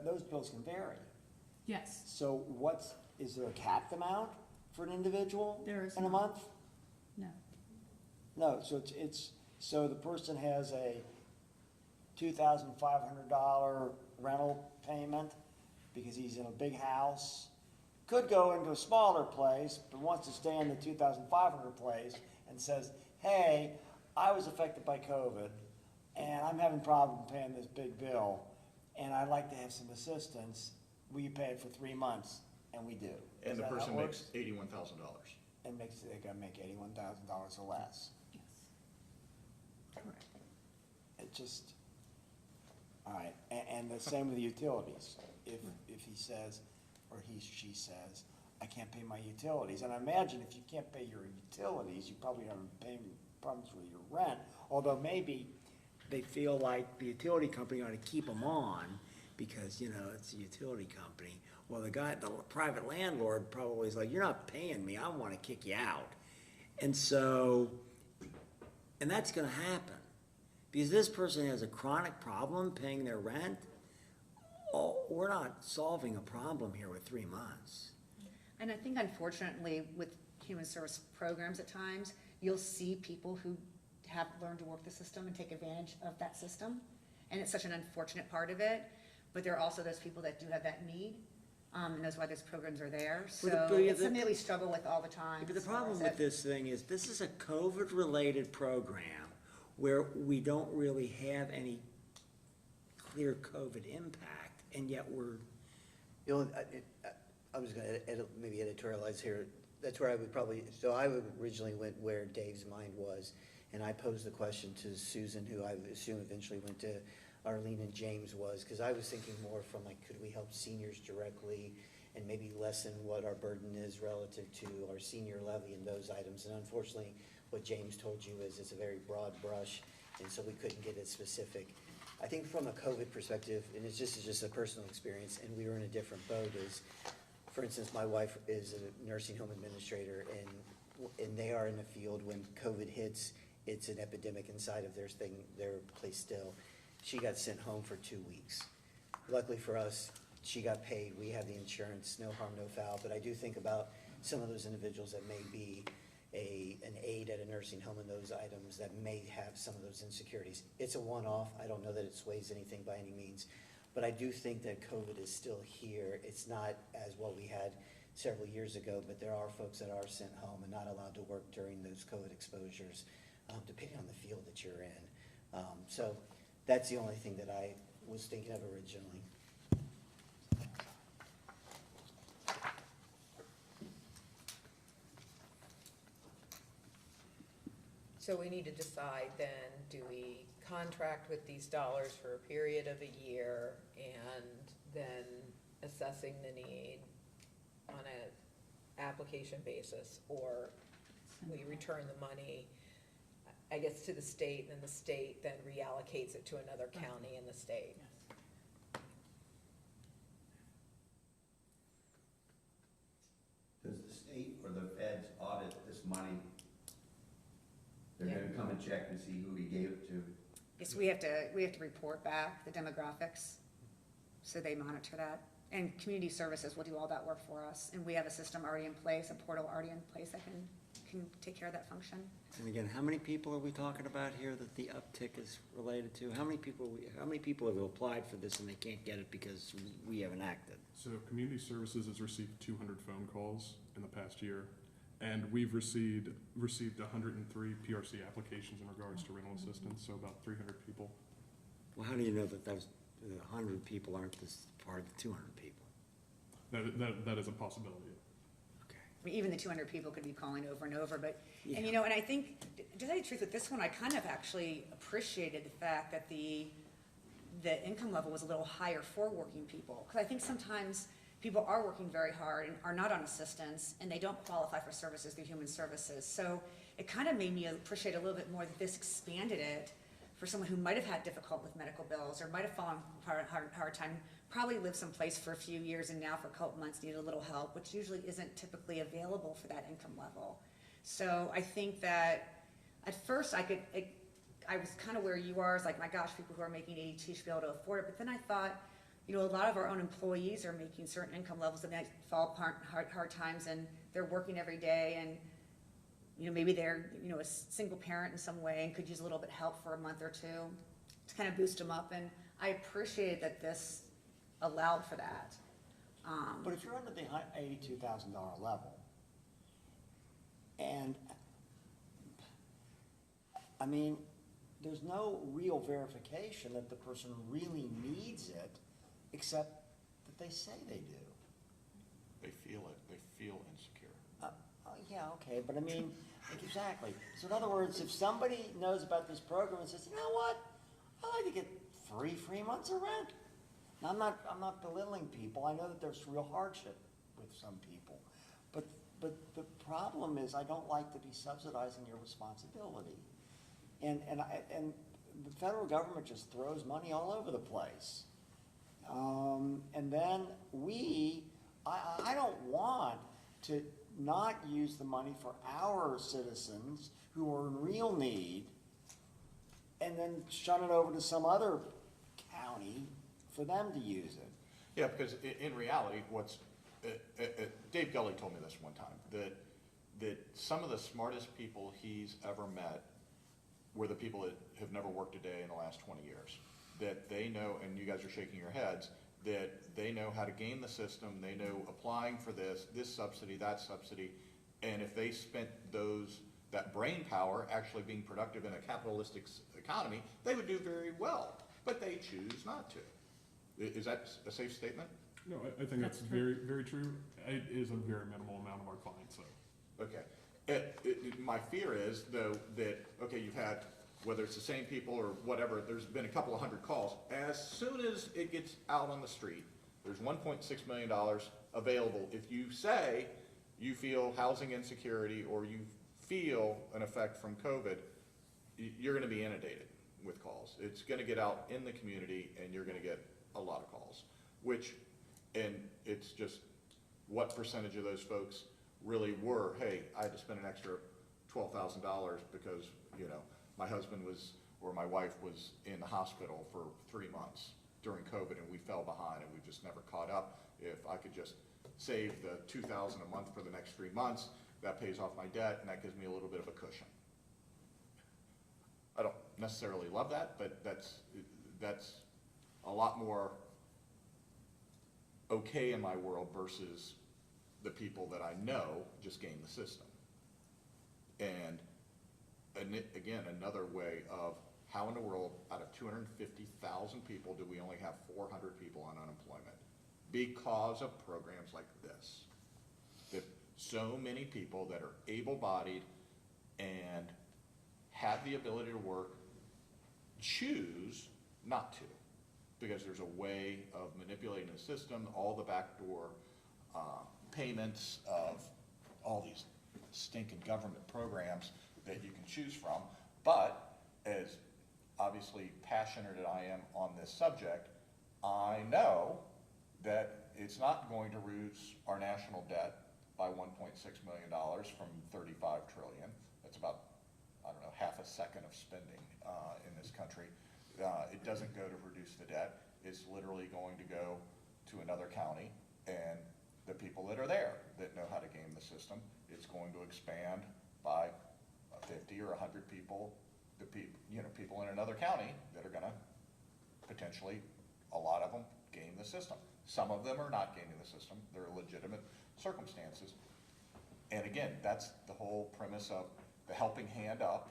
Speaker 5: those bills can vary.
Speaker 12: Yes,
Speaker 5: So is there a capped amount for an individual
Speaker 12: there is
Speaker 5: in a
Speaker 12: not.
Speaker 5: month?
Speaker 12: No,
Speaker 5: No, so so the person has a $2,500 rental payment because he's in a big house, could go into a smaller place, but wants to stay in the $2,500 place and says, hey, I was affected by COVID and I'm having problem paying this big bill and I'd like to have some assistance. Will you pay it for 3 months? And we do.
Speaker 1: And the person makes $81,000.
Speaker 5: And they gotta make $81,000 or less.
Speaker 12: yes. Correct.
Speaker 5: It just, all right, and the same with the utilities. If he says, or she says, I can't pay my utilities, and I imagine if you can't pay your utilities, you probably haven't been problems with your rent, although maybe they feel like the utility company ought to keep them on because, you know, it's a utility company. Well, the private landlord probably is like, you're not paying me, I want to kick you out. And so, and that's gonna happen. Because this person has a chronic problem paying their rent, oh, we're not solving a problem here with 3 months.
Speaker 15: And I think unfortunately with human service programs at times, you'll see people who have learned to work the system and take advantage of that system. And it's such an unfortunate part of it, but there are also those people that do have that need. And that's why those programs are there. So it's something that we struggle with all the time.
Speaker 5: But the problem with this thing is, this is a COVID-related program where we don't really have any clear COVID impact, and yet we're.
Speaker 10: You know, I was gonna maybe editorialize here. That's where I would probably, so I would originally went where Dave's mind was, and I posed the question to Susan, who I assume eventually went to Arlene and James was, because I was thinking more from like, could we help seniors directly and maybe lessen what our burden is relative to our senior levy and those items. And unfortunately, what James told you is it's a very broad brush, and so we couldn't get it specific. I think from a COVID perspective, and it's just a personal experience, and we were in a different boat, is, for instance, my wife is a nursing home administrator, and they are in the field when COVID hits, it's an epidemic inside of their place still. She got sent home for 2 weeks. Luckily for us, she got paid, we have the insurance, no harm, no foul, but I do think about some of those individuals that may be an aide at a nursing home and those items that may have some of those insecurities. It's a one-off, I don't know that it sways anything by any means, but I do think that COVID is still here. It's not as what we had several years ago, but there are folks that are sent home and not allowed to work during those COVID exposures, depending on the field that you're in. So that's the only thing that I was thinking of originally.
Speaker 7: So we need to decide then, do we contract with these dollars for a period of a year and then assessing the need on an application basis, or we return the money, I guess, to the state, and the state then reallocates it to another county in the state?
Speaker 14: Does the state or the feds audit this money? They're gonna come and check and see who he gave it to.
Speaker 15: Yes, we have to report back the demographics, so they monitor that. And community services will do all that work for us, and we have a system already in place, a portal already in place that can take care of that function.
Speaker 5: And again, how many people are we talking about here that the uptick is related to? How many people have applied for this and they can't get it because we haven't acted?
Speaker 16: So Community Services has received 200 phone calls in the past year, and we've received 103 PRC applications in regards to rental assistance, so about 300 people.
Speaker 5: Well, how do you know that those 100 people aren't this part of the 200 people?
Speaker 16: That is a possibility.
Speaker 15: I mean, even the 200 people could be calling over and over, but, and you know, and I think, to tell you the truth, with this one, I kind of actually appreciated the fact that the income level was a little higher for working people. Because I think sometimes people are working very hard and are not on assistance, and they don't qualify for services through human services. So it kind of made me appreciate a little bit more that this expanded it for someone who might have had difficult with medical bills, or might have fallen hard time, probably lived someplace for a few years and now for a couple months needed a little help, which usually isn't typically available for that income level. So I think that at first I was kind of where you are, is like, my gosh, people who are making 82 should be able to afford it. But then I thought, you know, a lot of our own employees are making certain income levels that might fall apart hard times, and they're working every day, and you know, maybe they're, you know, a single parent in some way and could use a little bit of help for a month or two to kind of boost them up. And I appreciate that this allowed for that.
Speaker 5: But if you're under the $82,000 level, and I mean, there's no real verification that the person really needs it, except that they say they do.
Speaker 1: They feel it, they feel insecure.
Speaker 5: Yeah, okay, but I mean, exactly. So in other words, if somebody knows about this program and says, you know what, I'd like to get 3 free months of rent. Now, I'm not belittling people. I know that there's real hardship with some people, but but the problem is I don't like to be subsidizing your responsibility. And the federal government just throws money all over the place. And then I don't want to not use the money for our citizens who are in real need and then shut it over to some other county for them to use it.
Speaker 1: Yeah, because in reality, Dave Gully told me this one time, that some of the smartest people he's ever met were the people that have never worked a day in the last 20 years. That they know, and you guys are shaking your heads, that they know how to game the system, they know applying for this subsidy, that subsidy, and if they spent that brain power actually being productive in a capitalistic economy, they would do very well, but they choose not to. Is that a safe statement?
Speaker 16: No, I think that's very, very true. It is a very minimal amount of our clients, so.
Speaker 1: Okay. My fear is, though, that, okay, you've had, whether it's the same people or whatever, there's been a couple of hundred calls. As soon as it gets out on the street, there's $1.6 million available. If you say you feel housing insecurity or you feel an effect from COVID, you're going to be inundated with calls. It's going to get out in the community and you're going to get a lot of calls, and it's just what percentage of those folks really were, hey, I had to spend an extra $12,000 because, my husband or my wife was in the hospital for 3 months during COVID and we fell behind and we just never caught up. If I could just save the $2,000 a month for the next 3 months, that pays off my debt and that gives me a little bit of a cushion. I don't necessarily love that, but that's a lot more okay in my world versus the people that I know just game the system. And again, another way of how in the world, out of 250,000 people, do we only have 400 people on unemployment? Because of programs like this. That so many people that are able-bodied and have the ability to work choose not to, because there's a way of manipulating the system, all the backdoor payments of all these stinking government programs that you can choose from. But as obviously passionate as I am on this subject, I know that it's not going to reduce our national debt by $1.6 million from $35 trillion. That's about, I don't know, half a second of spending in this country. It doesn't go to reduce the debt. It's literally going to go to another county and the people that are there that know how to game the system. It's going to expand by 50 or 100 people, people in another county that are gonna potentially, a lot of them, game the system. Some of them are not gaming the system. They're legitimate circumstances. And again, that's the whole premise of the helping hand up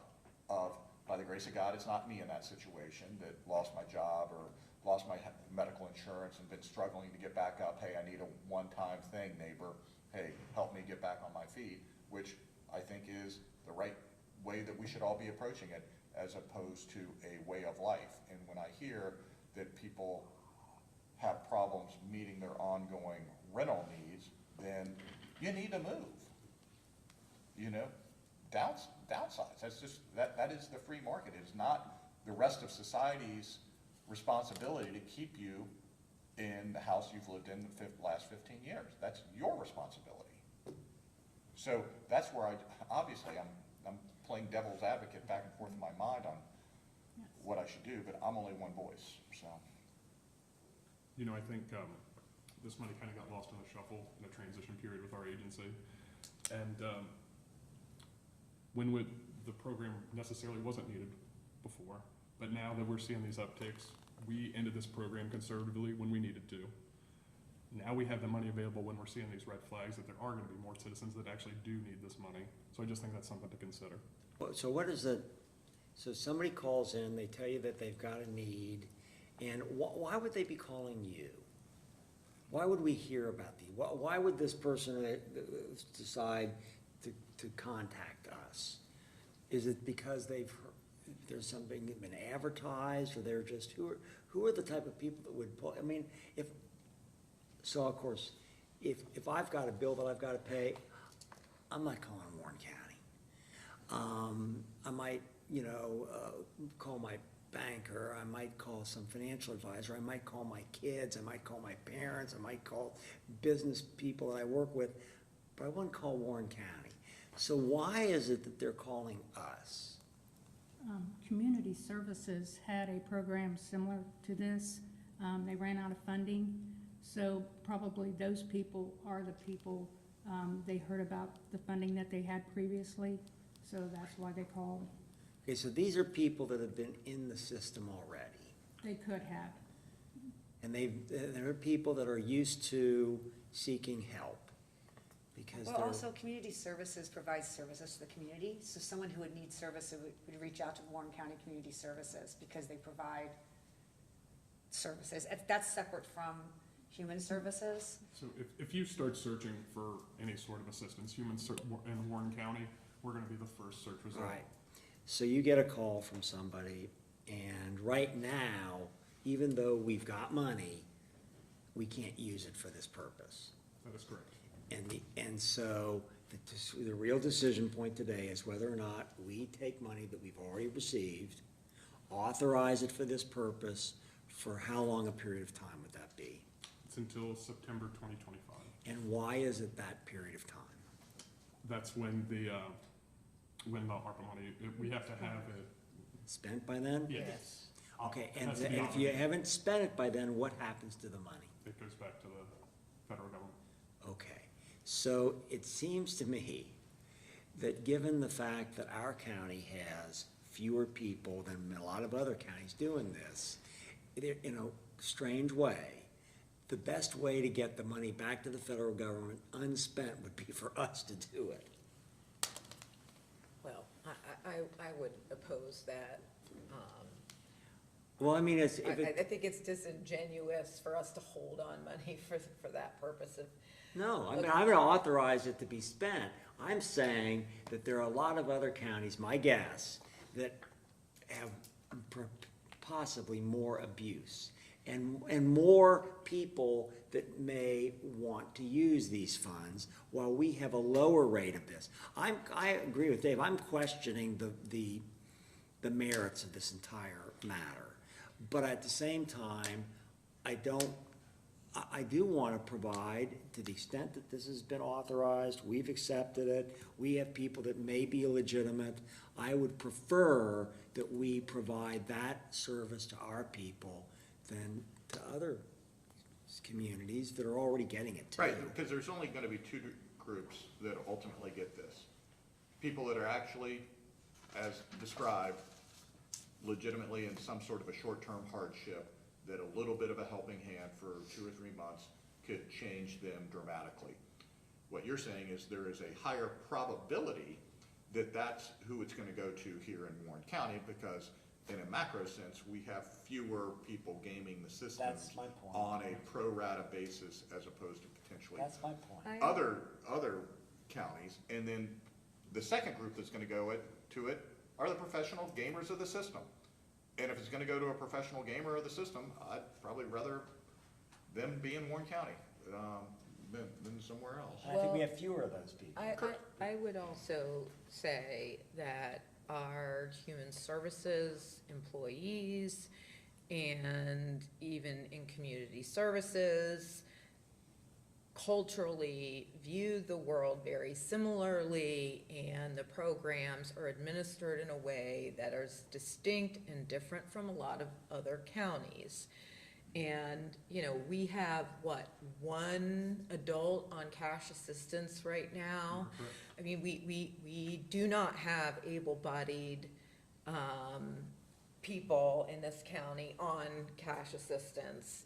Speaker 1: of, by the grace of God, it's not me in that situation that lost my job or lost my medical insurance and been struggling to get back up. Hey, I need a one-time thing, neighbor. Hey, help me get back on my feet, which I think is the right way that we should all be approaching it, as opposed to a way of life. And when I hear that people have problems meeting their ongoing rental needs, then you need to move. Downsize. That's just, that is the free market. It is not the rest of society's responsibility to keep you in the house you've lived in the last 15 years. That's your responsibility. So that's where obviously I'm playing devil's advocate back and forth in my mind on what I should do, but I'm only one voice, so.
Speaker 16: I think this money kind of got lost in the shuffle in a transition period with our agency. And when the program necessarily wasn't needed before, but now that we're seeing these upticks, we ended this program conservatively when we needed to. Now we have the money available when we're seeing these red flags that there are going to be more citizens that actually do need this money. So I just think that's something to consider.
Speaker 5: So so somebody calls in, they tell you that they've got a need, and why would they be calling you? Why would we hear about these? Why would this person decide to contact us? Is it because there's something been advertised, or they're just, who are the type of people that would pull? I mean, of course, if I've got a bill that I've got to pay, I'm not calling Warren County. I might, call my banker, I might call some financial advisor, I might call my kids, I might call my parents, I might call business people that I work with, but I wouldn't call Warren County. So why is it that they're calling us?
Speaker 12: Community Services had a program similar to this. They ran out of funding, so probably those people are the people, they heard about the funding that they had previously, so that's why they called.
Speaker 5: Okay, so these are people that have been in the system already.
Speaker 12: They could have.
Speaker 5: And there are people that are used to seeking help. Because
Speaker 15: Well,
Speaker 5: they're,
Speaker 15: also, Community Services provides services to the community, so someone who would need service would reach out to Warren County Community Services because they provide services. That's separate from Human Services.
Speaker 16: So if you start searching for any sort of assistance, in Warren County, we're gonna be the first search result.
Speaker 5: right. So you get a call from somebody, and right now, even though we've got money, we can't use it for this purpose.
Speaker 16: That is correct.
Speaker 5: And so the real decision point today is whether or not we take money that we've already received, authorize it for this purpose, for how long a period of time would that be?
Speaker 16: It's until September 2025.
Speaker 5: And why is it that period of time?
Speaker 16: That's when the ARPA money, we have to have it.
Speaker 5: Spent by then?
Speaker 16: Yes.
Speaker 5: Okay,
Speaker 16: It
Speaker 5: and
Speaker 16: has to be
Speaker 5: if you
Speaker 16: obligated.
Speaker 5: haven't spent it by then, what happens to the money?
Speaker 16: It goes back to the federal government.
Speaker 5: Okay, so it seems to me that given the fact that our county has fewer people than a lot of other counties doing this, in a strange way, the best way to get the money back to the federal government unspent would be for us to do it.
Speaker 7: Well, I would oppose that.
Speaker 5: Well, I mean,
Speaker 7: I think it's disingenuous for us to hold on money for that purpose of.
Speaker 5: No, I mean, I'm gonna authorize it to be spent. I'm saying that there are a lot of other counties, my guess, that have possibly more abuse and more people that may want to use these funds while we have a lower rate of this. I agree with Dave. I'm questioning the merits of this entire matter. But at the same time, I do want to provide, to the extent that this has been authorized, we've accepted it, we have people that may be illegitimate, I would prefer that we provide that service to our people than to other communities that are already getting it too.
Speaker 1: Right, because there's only gonna be two groups that ultimately get this. People that are actually, as described, legitimately in some sort of a short-term hardship, that a little bit of a helping hand for 2 or 3 months could change them dramatically. What you're saying is there is a higher probability that that's who it's gonna go to here in Warren County, because in a macro sense, we have fewer people gaming the system
Speaker 5: That's my point.
Speaker 1: on a pro rata basis as opposed to potentially
Speaker 5: That's my point.
Speaker 1: other counties. And then the second group that's gonna go to it are the professional gamers of the system. And if it's gonna go to a professional gamer of the system, I'd probably rather them be in Warren County, than somewhere else.
Speaker 5: I think we have fewer of those people.
Speaker 7: I would also say that our human services employees and even in community services culturally view the world very similarly, and the programs are administered in a way that is distinct and different from a lot of other counties. And, we have, one adult on cash assistance right now? I mean, we do not have able-bodied, people in this county on cash assistance.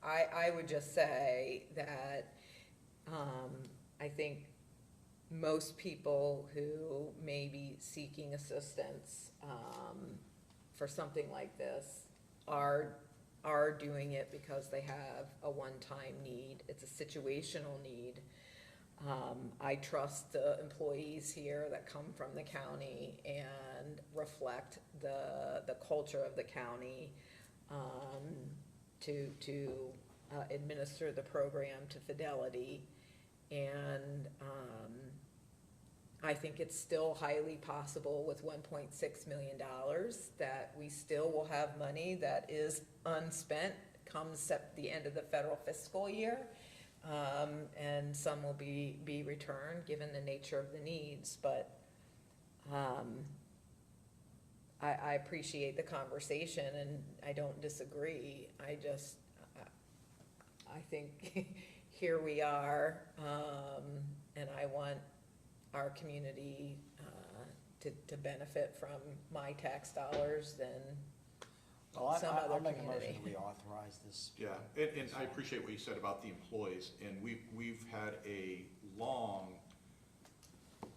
Speaker 7: I would just say that, I think most people who may be seeking assistance, for something like this are doing it because they have a one-time need. It's a situational need. I trust the employees here that come from the county and reflect the culture of the county, to administer the program to fidelity. And, I think it's still highly possible with $1.6 million that we still will have money that is unspent comes at the end of the federal fiscal year. And some will be returned, given the nature of the needs, but, I appreciate the conversation and I don't disagree. I think here we are, and I want our community, to benefit from my tax dollars than
Speaker 6: Well,
Speaker 7: some other
Speaker 6: I'll make a motion
Speaker 7: community.
Speaker 6: that we authorize this.
Speaker 1: Yeah, and I appreciate what you said about the employees, and we've had a long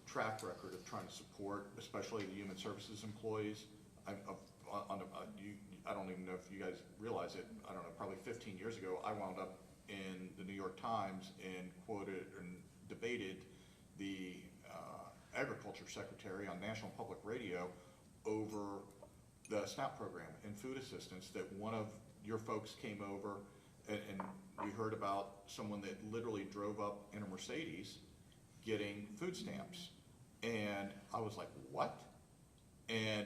Speaker 1: track record of trying to support, especially the human services employees. I don't even know if you guys realize it, I don't know, probably 15 years ago, I wound up in the New York Times and quoted and debated the agriculture secretary on National Public Radio over the SNAP program and food assistance, that one of your folks came over and we heard about someone that literally drove up in a Mercedes getting food stamps. And I was like, what? And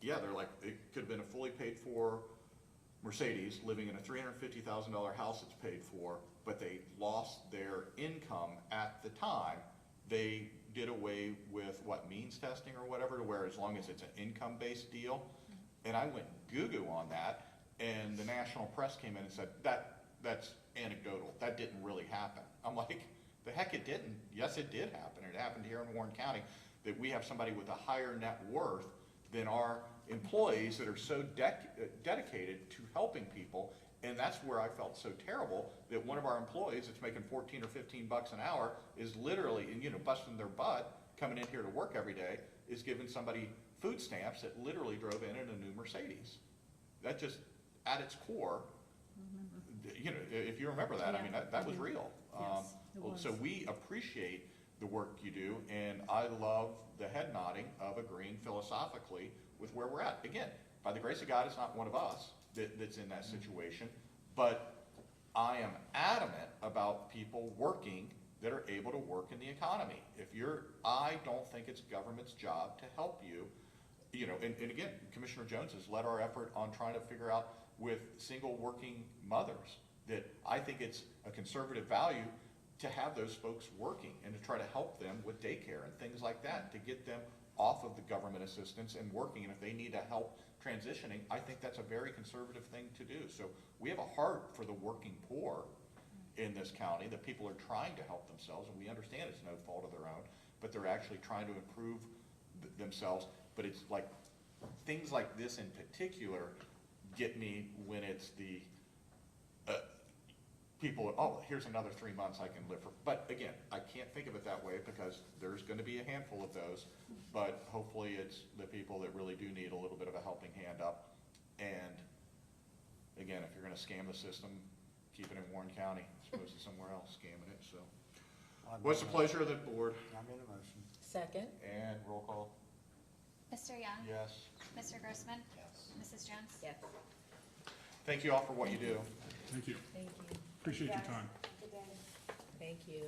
Speaker 1: yeah, they're like, it could have been a fully paid for Mercedes living in a $350,000 house that's paid for, but they lost their income at the time. They did away with means testing or whatever, to where as long as it's an income-based deal. And I went goo-goo on that, and the national press came in and said, that's anecdotal, that didn't really happen. I'm like, the heck it didn't. Yes, it did happen. It happened here in Warren County, that we have somebody with a higher net worth than our employees that are so dedicated to helping people. And that's where I felt so terrible, that one of our employees that's making 14 or 15 bucks an hour is literally, busting their butt, coming in here to work every day, is giving somebody food stamps that literally drove in a new Mercedes. That just, at its core, if you remember that, I mean, that was real.
Speaker 12: Yes, it was.
Speaker 1: So we appreciate the work you do, and I love the head nodding of agreeing philosophically with where we're at. Again, by the grace of God, it's not one of us that's in that situation, but I am adamant about people working that are able to work in the economy. I don't think it's government's job to help you, and again, Commissioner Jones has led our effort on trying to figure out with single working mothers, that I think it's a conservative value to have those folks working and to try to help them with daycare and things like that, to get them off of the government assistance and working. And if they need help transitioning, I think that's a very conservative thing to do. So we have a heart for the working poor in this county, that people are trying to help themselves, and we understand it's no fault of their own, but they're actually trying to improve themselves. But it's like, things like this in particular get me when it's the people, here's another 3 months I can live for. But again, I can't think of it that way, because there's gonna be a handful of those, but hopefully it's the people that really do need a little bit of a helping hand up. And again, if you're gonna scam the system, keep it in Warren County, as opposed to somewhere else scamming it, so. What's the pleasure of the board?
Speaker 6: I made a motion.
Speaker 7: Second?
Speaker 1: And roll call?
Speaker 2: Mr. Young?
Speaker 1: Yes.
Speaker 2: Mr. Grossman?
Speaker 6: Yes.
Speaker 2: Mrs. Jones?
Speaker 7: Yes.
Speaker 1: Thank you all for what you do.
Speaker 16: Thank you.
Speaker 7: Thank you.
Speaker 16: Appreciate your time.
Speaker 7: Thank you.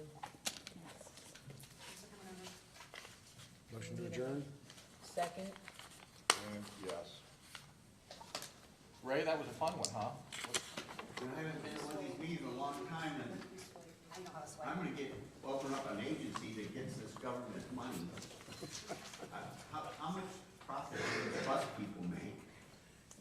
Speaker 6: Motion to adjourn?
Speaker 7: Second?
Speaker 1: And yes. Ray, that was a fun one, huh?
Speaker 14: I haven't been to one of these meetings in a long time, and I'm gonna open up an agency that gets this government money. How much profit do the bus people